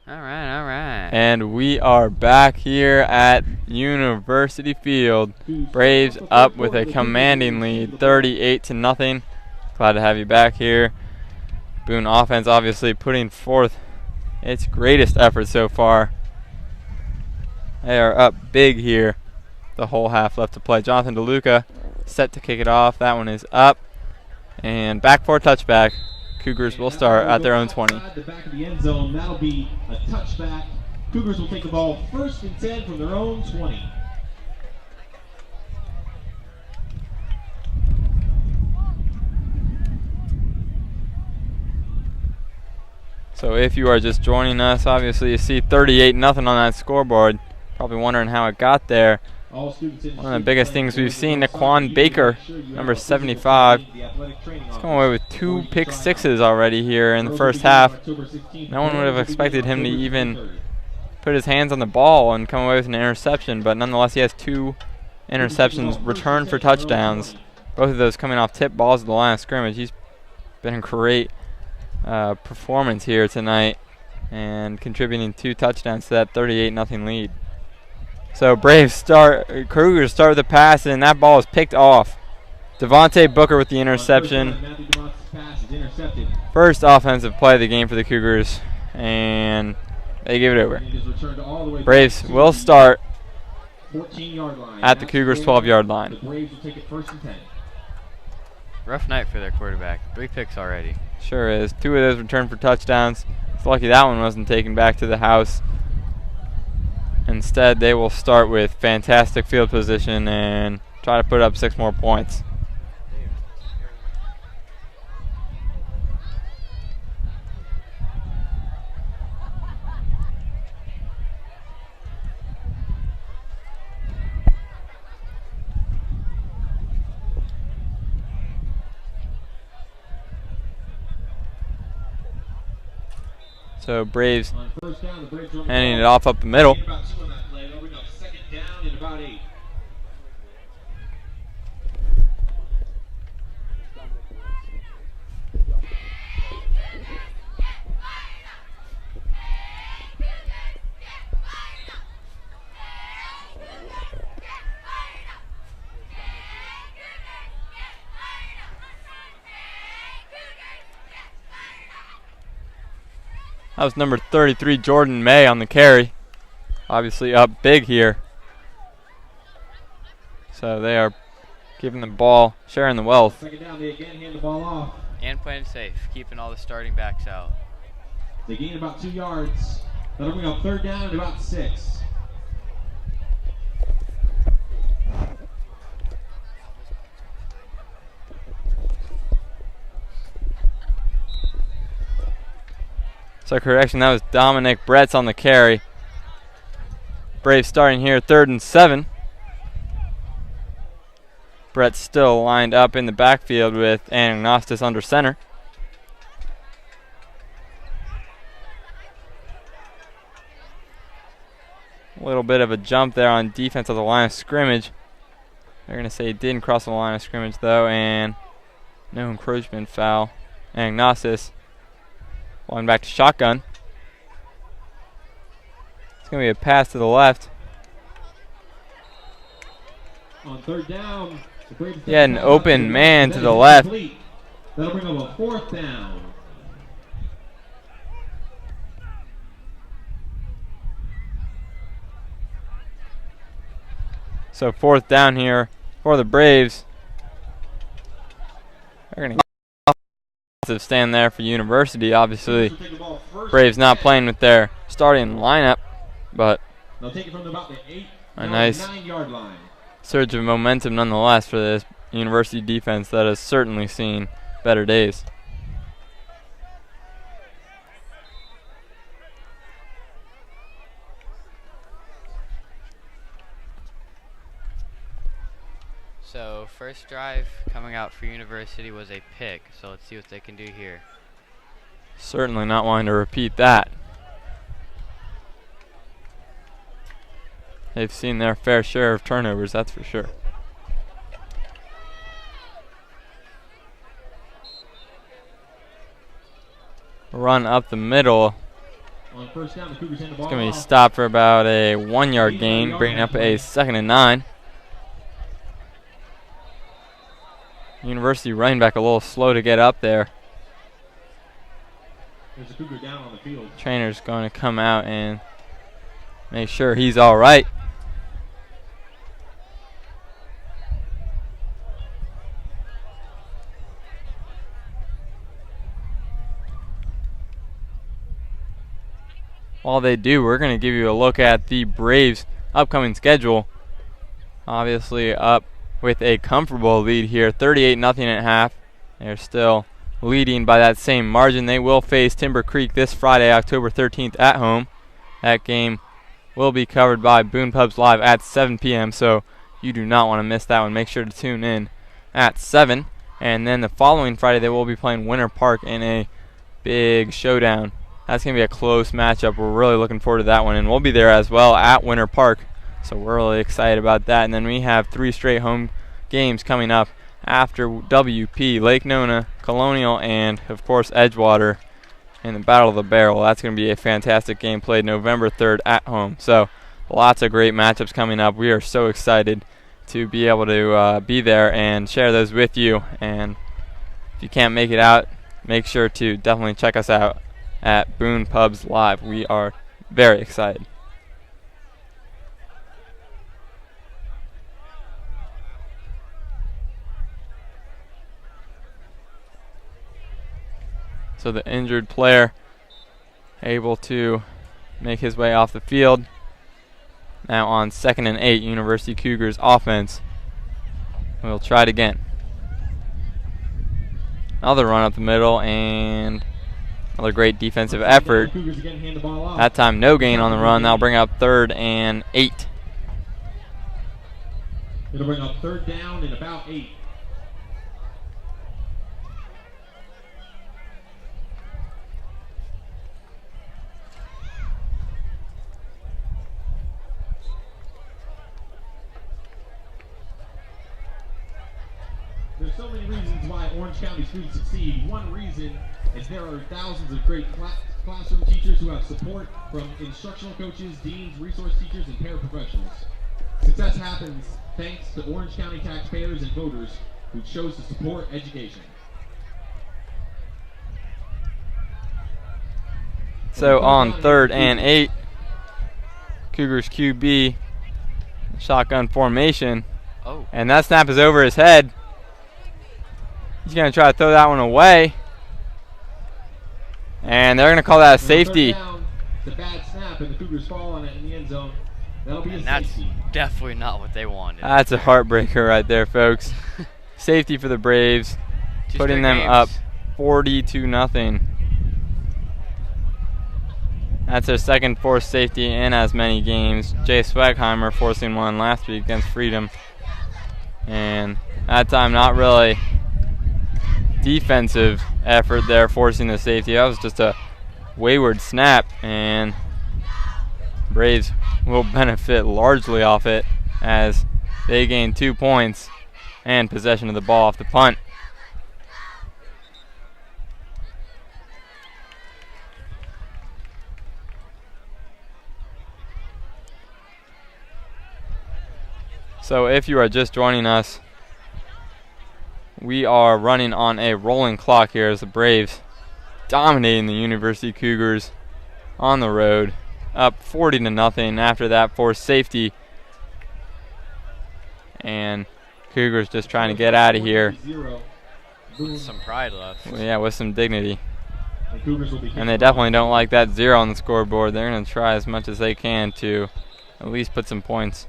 All right. And we are back here at University Field. Braves up with a commanding lead, 38-0. Glad to have you back here. Boone offense obviously putting forth its greatest effort so far. They are up big here. The whole half left to play. Jonathan DeLuca set to kick it off. That one is up. And back for a touchback. Cougars will start at their own 20. The back of the end zone. That'll be a touchback. Cougars will take the ball 1st and 10 from their own 20. So if you are just joining us, obviously you see 38-0 on that scoreboard. Probably wondering how it got there. One of the biggest things we've seen, Naquan Baker, number 75. He's come away with 2 pick sixes already here in the first half. No one would have expected him to even put his hands on the ball and come away with an interception, but nonetheless he has 2 interceptions returned for touchdowns. Both of those coming off tip balls at the line of scrimmage. He's been a great performance here tonight and contributing 2 touchdowns to that 38-0 lead. So Cougars start with the pass, and that ball is picked off. Devontae Booker with the interception. First offensive play of the game for the Cougars, and they give it over. Braves will start at the Cougars' 12-yard line. Rough night for their quarterback. 3 picks already. Sure is. 2 of those returned for touchdowns. It's lucky that one wasn't taken back to the house. Instead, they will start with fantastic field position and try to put up 6 more points. So Braves handing it off up the middle. That was number 33, Jordan May, on the carry. Obviously up big here. So they are giving the ball, sharing the wealth. Second down, they again hand the ball off. And playing safe, keeping all the starting backs out. They gain about 2 yards. That'll bring up 3rd down and about 6. So correction, that was Dominic Bretz on the carry. Braves starting here, 3rd and 7. Bretz still lined up in the backfield with Anagnostis under center. A little bit of a jump there on defense of the line of scrimmage. They're going to say he didn't cross the line of scrimmage though, and no encroachment foul. Anagnostis going back to shotgun. It's going to be a pass to the left. On 3rd down, he had an open man to the left. That'll bring up a 4th down. So 4th down here for the Braves. They're going to stand there for University. Obviously, Braves not playing with their starting lineup, but a nice 9-yard line. Surge of momentum nonetheless for this University defense that has certainly seen better days. So first drive coming out for University was a pick, so let's see what they can do here. Certainly not wanting to repeat that. They've seen their fair share of turnovers, that's for sure. Run up the middle. On first down, the Cougars hand the ball It's going to be off. stopped for about a 1 yard gain, bringing up a 2nd and 9. University running back a little slow to get up there. There's a Cougar down on the field. Trainer's going to come out and make sure he's all right. While they do, we're going to give you a look at the Braves' upcoming schedule. Obviously up with a comfortable lead here, 38-0 at half. They're still leading by that same margin. They will face Timber Creek this Friday, October 13th at home. That game will be covered by Boone Pubs Live at 7 p.m., so you do not want to miss that one. Make sure to tune in at 7. And then the following Friday, they will be playing Winter Park in a big showdown. That's going to be a close matchup. We're really looking forward to that one, and we'll be there as well at Winter Park. So we're really excited about that. And then we have 3 straight home games coming up after WP, Lake Nona, Colonial, and, of course, Edgewater in the Battle of the Barrel. That's going to be a fantastic game played November 3rd at home. So lots of great matchups coming up. We are so excited to be able to be there and share those with you. And if you can't make it out, make sure to definitely check us out at Boone Pubs Live. We are very excited. So the injured player able to make his way off the field. Now on 2nd and 8, University Cougars offense. We'll try it again. Another run up the middle and another great defensive effort. That time no gain on the run. That'll bring up 3rd and 8. It'll bring up 3rd down and about 8. There's so many reasons why Orange County students succeed. One reason is there are thousands of great classroom teachers who have support from instructional coaches, deans, resource teachers, and paraprofessionals. Success happens thanks to Orange County taxpayers and voters who chose to support education. So on 3rd and 8, Cougars QB, shotgun formation. Oh. And that snap is over his head. He's going to try to throw that one away. And they're going to call that a safety. The bad snap, and the Cougars fall on it in the end zone. That'll be a That's safety. definitely not what they wanted. That's a heartbreaker right there, folks. Safety for the Braves, Two putting straight them games. up 40-0. That's their second forced safety in as many games. Jay Swegheimer forcing one last week against Freedom. And that time not really defensive effort there, forcing the safety. That was just a wayward snap, and Braves will benefit largely off it as they gain 2 points and possession of the ball off the punt. So if you are just joining us, we are running on a rolling clock here as the Braves dominating the University Cougars on the road, up 40-0 after that forced safety. And Cougars just trying to get out of here. Some pride left. Well, yeah, with some dignity. And And they definitely don't like that 0 on the scoreboard. They're going to try as much as they can to at least put some points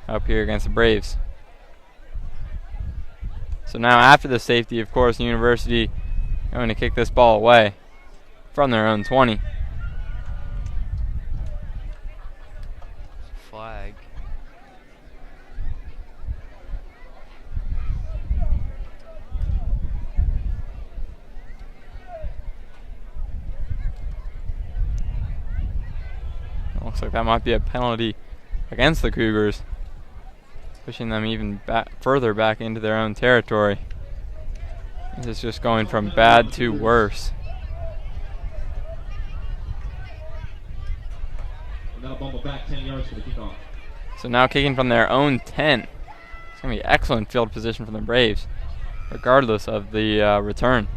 up here against the Braves. So now after the safety, of course, University going to kick this ball away from their own 20. Flag. Looks like that might be a penalty against the Cougars, pushing them even further back into their own territory. This is just going from bad to worse. And that'll bump it back 10 yards for the kickoff. So now kicking from their own 10. It's going to be excellent field position for the Braves, regardless of the return.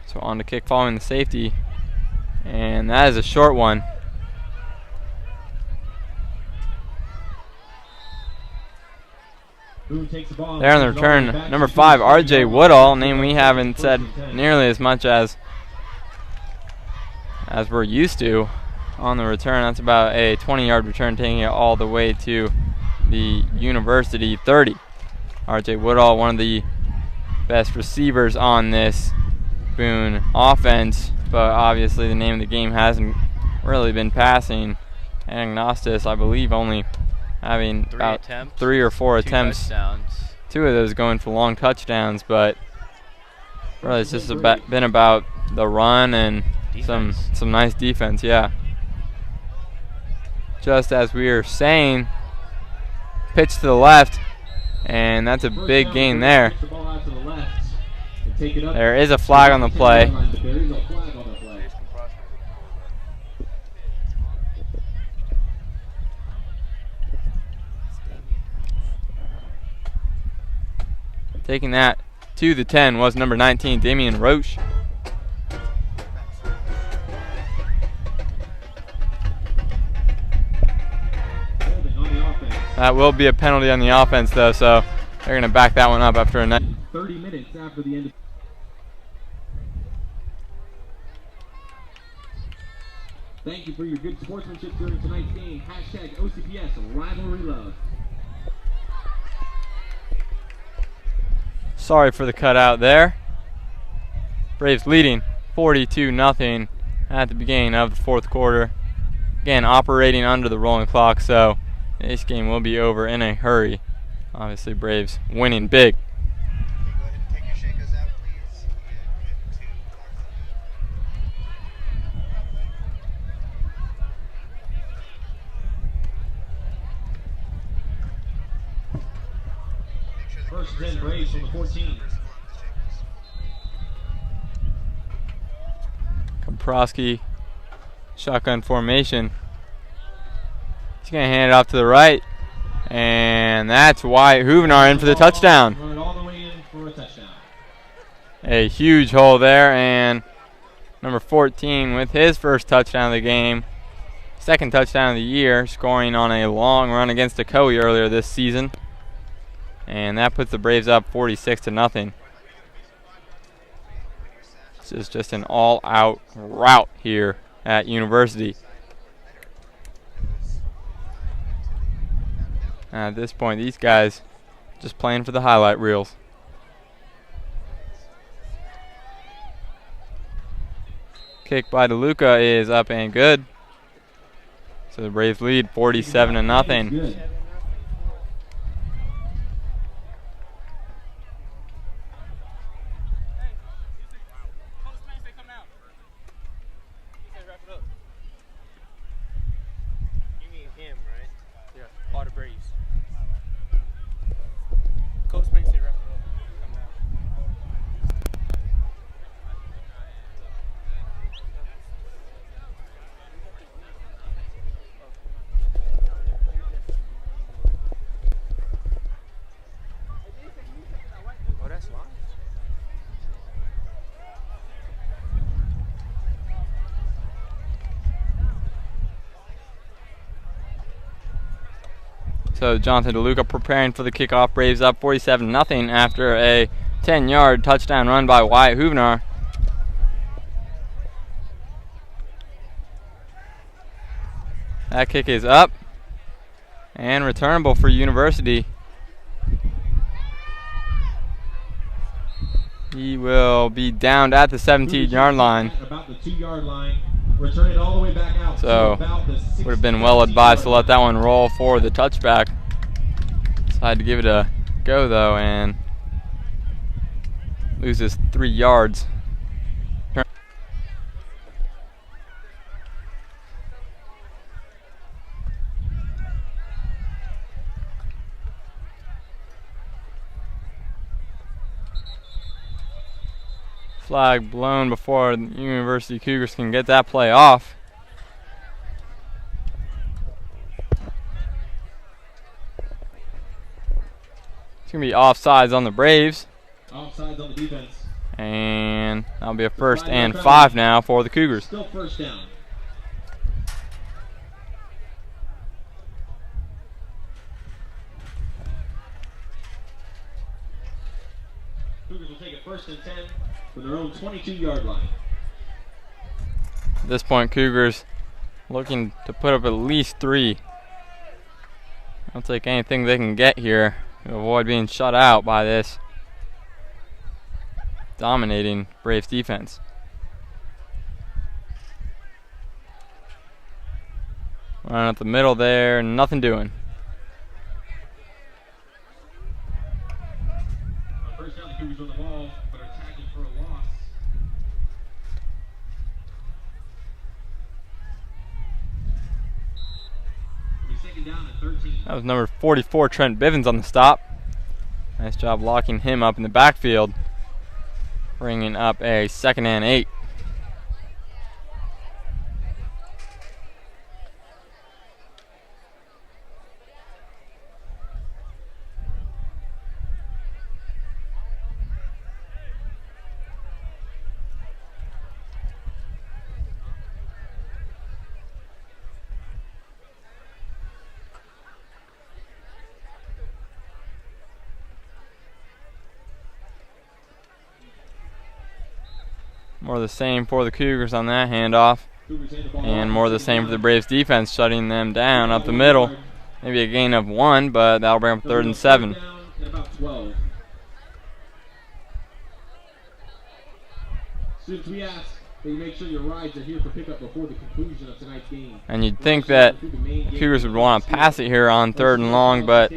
So on to kick following the safety, and that is a short one. Boone takes the ball. There on the return, number 5, R.J. Woodall, name we haven't said nearly as much as we're used to on the return. That's about a 20-yard return, taking it all the way to the University 30. R.J. Woodall, one of the best receivers on this Boone offense, but obviously the name of the game hasn't really been passing. Agnostis, I believe, only having about 3 or 4 attempts. Touchdowns. 2 of those going for long touchdowns, but really it's just been about the run and some nice defense, yeah. Just as we were saying, pitch to the left, and that's a big gain there. There is a flag on the play. Taking that to the 10 was number 19, Damian Roche. That will be a penalty on the offense, though, so they're going to back that one up after a 30 minutes after the end. Thank you for your good sportsmanship during tonight's game. Hashtag OCPS Rivalry Love. Sorry for the cutout there. Braves leading 42-0 at the beginning of the 4th quarter. Again, operating under the rolling clock, so this game will be over in a hurry. Obviously, Braves winning big. First 10 Braves from the 14. Komprosky, shotgun formation. He's going to hand it off to the right, and that's Wyatt Huvenar in for the touchdown. Run it all the way in for a touchdown. A huge hole there, and number 14 with his first touchdown of the game. Second touchdown of the year, scoring on a long run against Ocoee earlier this season. And that puts the Braves up 46-0. This is just an all-out rout here at University. At this point, these guys just playing for the highlight reels. Kick by DeLuca is up and good. So the Braves lead 47-0. So Jonathan DeLuca preparing for the kickoff. Braves up 47-0 after a 10-yard touchdown run by Wyatt Huvenar. That kick is up and returnable for University. He will be downed at the 17-yard line. About the 2-yard line. Return it all the way back out. So would have been well advised to let that one roll for the touchback. Decided to give it a go though and loses 3 yards. Flag blown before the University Cougars can get that play off. It's going to be offsides on the Braves. Offsides on the defense. And that'll be a 1st and 5 now for the Cougars. Still first down. Cougars will take it 1st and 10 from their own 22-yard line. At this point, Cougars looking to put up at least 3. They'll take anything they can get here to avoid being shut out by this dominating Braves defense. Running up the middle there, nothing doing. First down, the Cougars on the ball, but are tackled for a loss. It'll be 2nd down and 13. That was number 44, Trent Bivens, on the stop. Nice job locking him up in the backfield, bringing up a 2nd and 8. More of the same for the Cougars on that handoff. And more of the same for the Braves defense, shutting them down up the middle. Maybe a gain of 1, but that'll bring up 3rd and 7. Students, we ask that you make sure your rides are here for pickup before the conclusion of tonight's game. And you'd think that Cougars would want to pass it here on 3rd and long, but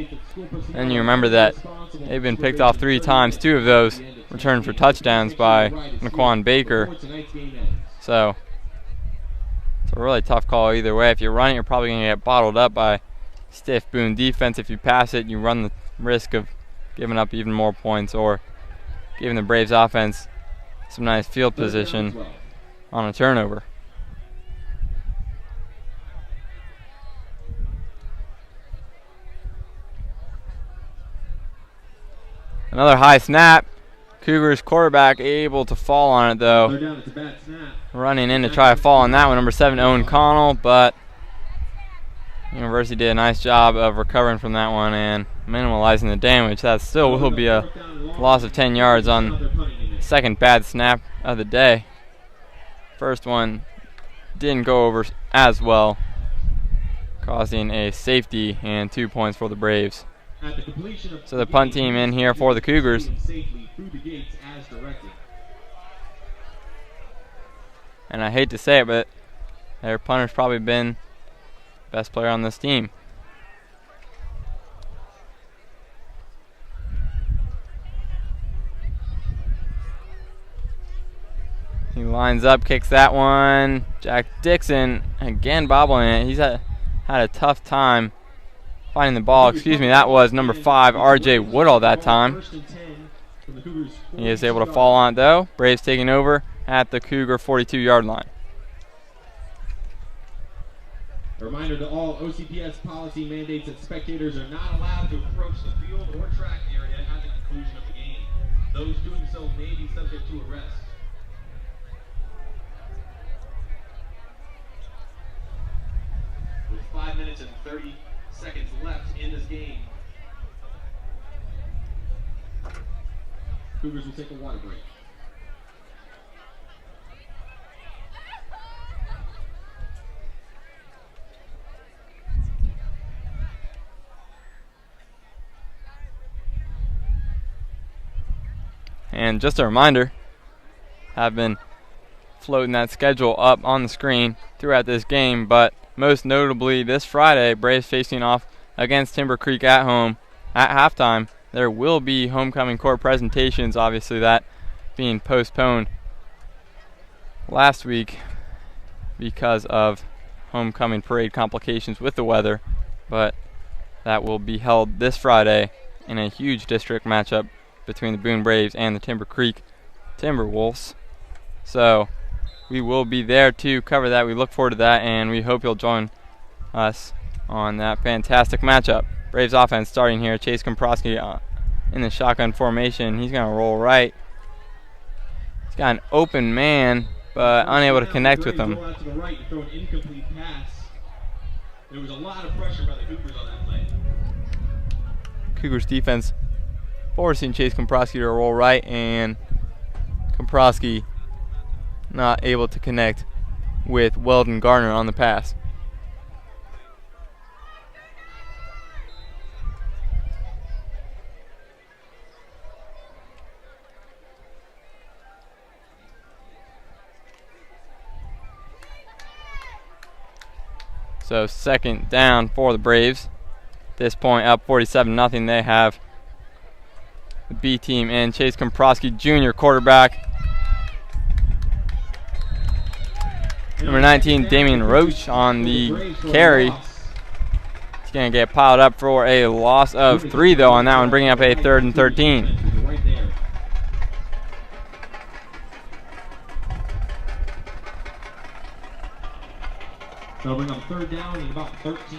then you remember that they've been picked off 3 times, 2 of those returned for touchdowns by Naquan Baker. So it's a really tough call either way. If you run it, you're probably going to get bottled up by stiff Boone defense. If you pass it, you run the risk of giving up even more points or giving the Braves offense some nice field position on a turnover. Another high snap. Cougars quarterback able to fall on it though. Running in to try to fall on that one, number 7, Owen Connell, but University did a nice job of recovering from that one and minimalizing the damage. That still will be a loss of 10 yards on the 2nd bad snap of the day. First one didn't go over as well, causing a safety and 2 points for the Braves. So the punt team in here for the Cougars. And I hate to say it, but their punter's probably been the best player on this team. He lines up, kicks that one. Jack Dixon again bobbling it. He's had a tough time finding the ball. Excuse me, that was number 5, R.J. Woodall that time. He is able to fall on it though. Braves taking over at the Cougar 42-yard line. A reminder to all, OCPS policy mandates that spectators are not allowed to approach the field or track area at the conclusion of the game. Those doing so may be subject to arrest. With 5 minutes and 30 seconds left in this game, Cougars will take a water break. And just a reminder, I've been floating that schedule up on the screen throughout this game, but most notably this Friday, Braves facing off against Timber Creek at home at halftime. There will be homecoming court presentations, obviously that being postponed last week because of homecoming parade complications with the weather, but that will be held this Friday in a huge district matchup between the Boone Braves and the Timber Creek Timberwolves. So we will be there to cover that. We look forward to that, and we hope you'll join us on that fantastic matchup. Braves offense starting here. Chase Komprosky in the shotgun formation. He's going to roll right. He's got an open man, but unable to connect with him. Out to the right to throw an incomplete pass. There was a lot of pressure by the Cougars on that play. Cougars defense forcing Chase Komprosky to roll right, and Komprosky not able to connect with Weldon Garner on the pass. So second down for the Braves. At this point, up 47-0. They have the B team and Chase Komprosky, junior quarterback. Number 19, Damian Roach on the carry. He's going to get piled up for a loss of 3, though, on that one, bringing up a 3rd and 13. They'll bring up 3rd down and about 13.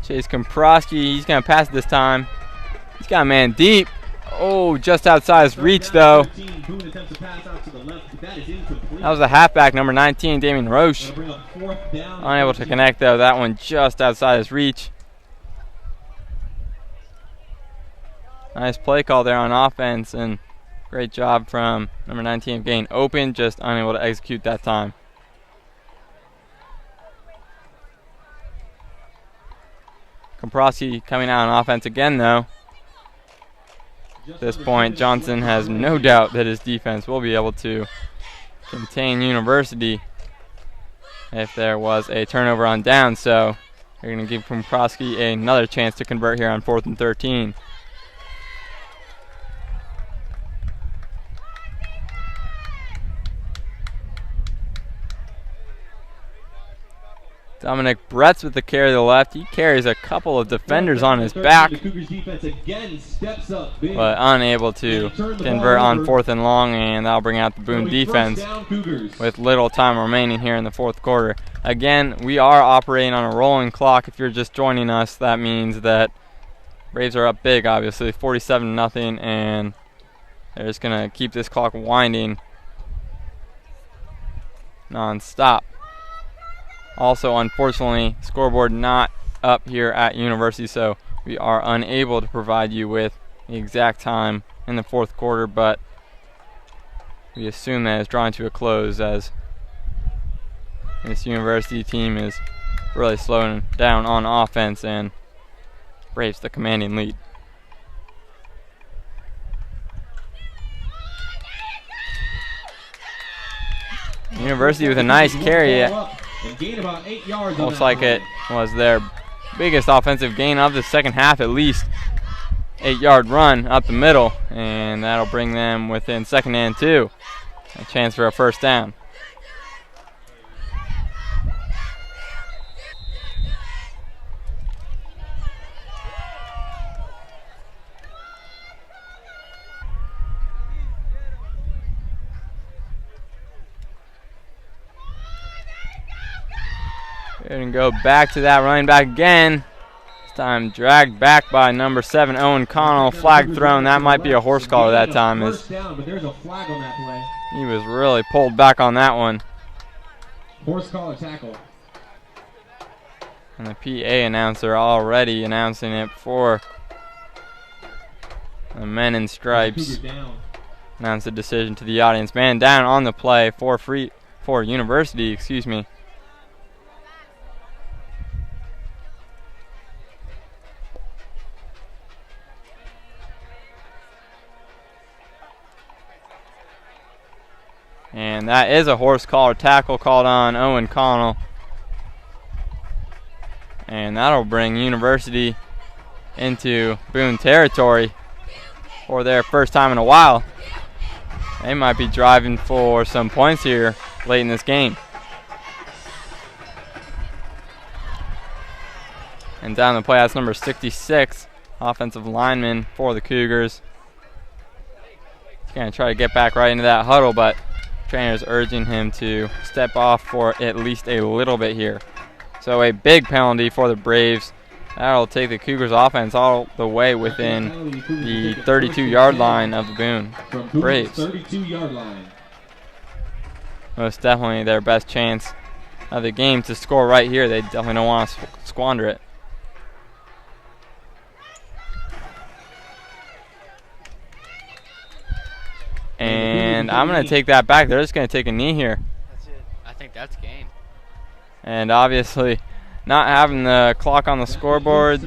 Chase Komprosky, he's going to pass it this time. He's got a man deep. Oh, just outside his reach, though. That was the halfback, number 19, Damian Roche. Unable to connect, though. That one just outside his reach. Nice play call there on offense, and great job from number 19 of getting open, just unable to execute that time. Komprosky coming out on offense again, though. At this point, Johnson has no doubt that his defense will be able to contain University if there was a turnover on down. So they're going to give Komprosky another chance to convert here on 4th and 13. Dominic Bretz with the carry to the left. He carries a couple of defenders on his back, but unable to convert on 4th and long, and that'll bring out the Boone defense with little time remaining here in the 4th quarter. Again, we are operating on a rolling clock. If you're just joining us, that means that Braves are up big, obviously, 47-0, and they're just going to keep this clock winding non-stop. Also, unfortunately, scoreboard not up here at University, so we are unable to provide you with the exact time in the 4th quarter, but we assume that it's drawing to a close as this University team is really slowing down on offense and Braves the commanding lead. University with a nice carry. Looks like it was their biggest offensive gain of the second half, at least. 8-yard run up the middle, and that'll bring them within 2nd and 2. A chance for a 1st down. And go back to that running back again. This time dragged back by number 7, Owen Connell. Flag thrown. That might be a horse collar that time. As he was really pulled back on that one. Horse collar tackle. And the PA announcer already announcing it for the men in stripes. Announced the decision to the audience. Man down on the play for University, excuse me. And that is a horse collar tackle called on Owen Connell. And that'll bring University into Boone territory for their first time in a while. They might be driving for some points here late in this game. And down the play, that's number 66, offensive lineman for the Cougars. He's going to try to get back right into that huddle, but trainer's urging him to step off for at least a little bit here. So a big penalty for the Braves. That'll take the Cougars offense all the way within the 32-yard line of the Boone Braves. 32-yard line. Most definitely their best chance of the game to score right here. They definitely don't want to squander it. And I'm going to take that back. They're just going to take a knee here. That's it. I think that's game. And obviously not having the clock on the scoreboard,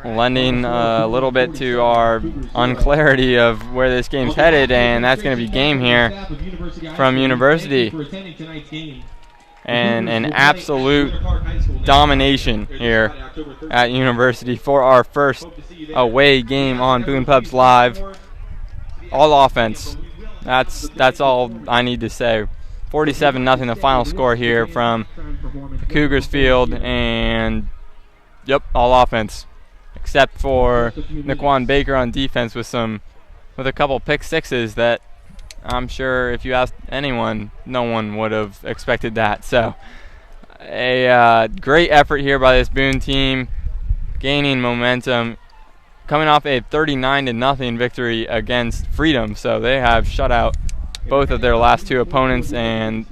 lending a little bit to our unclarity of where this game's headed, and that's going to be game here from University. And an absolute domination here at University for our first away game on Boone Pubs Live. All offense. That's all I need to say. 47-0 the final score here from the Cougars field, and yep, all offense except for Naquan Baker on defense with a couple pick sixes that I'm sure if you asked anyone, no one would have expected that. So a great effort here by this Boone team, gaining momentum, coming off a 39-0 victory against Freedom. So they have shut out both of their last two opponents, and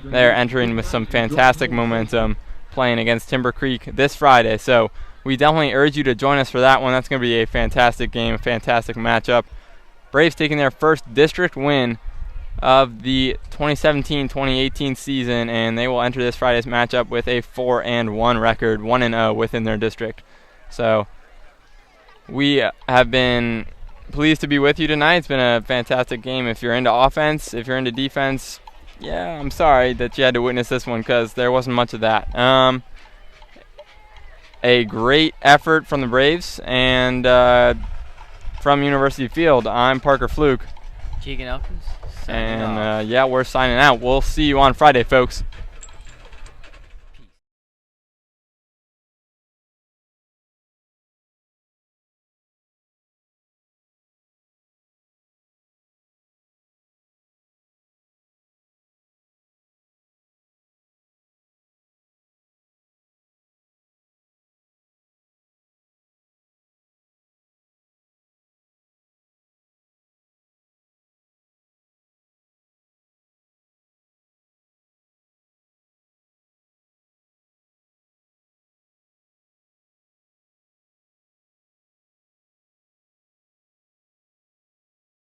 they're entering with some fantastic momentum playing against Timber Creek this Friday. So we definitely urge you to join us for that one. That's going to be a fantastic game, a fantastic matchup. Braves taking their first district win of the 2017-2018 season, and they will enter this Friday's matchup with a 4-1 record, 1-0 within their district. So we have been pleased to be with you tonight. It's been a fantastic game. If you're into offense, if you're into defense, yeah, I'm sorry that you had to witness this one because there wasn't much of that. A great effort from the Braves, and from University Field, I'm Parker Fluke. Keegan Elkins. And yeah, we're signing out. We'll see you on Friday, folks.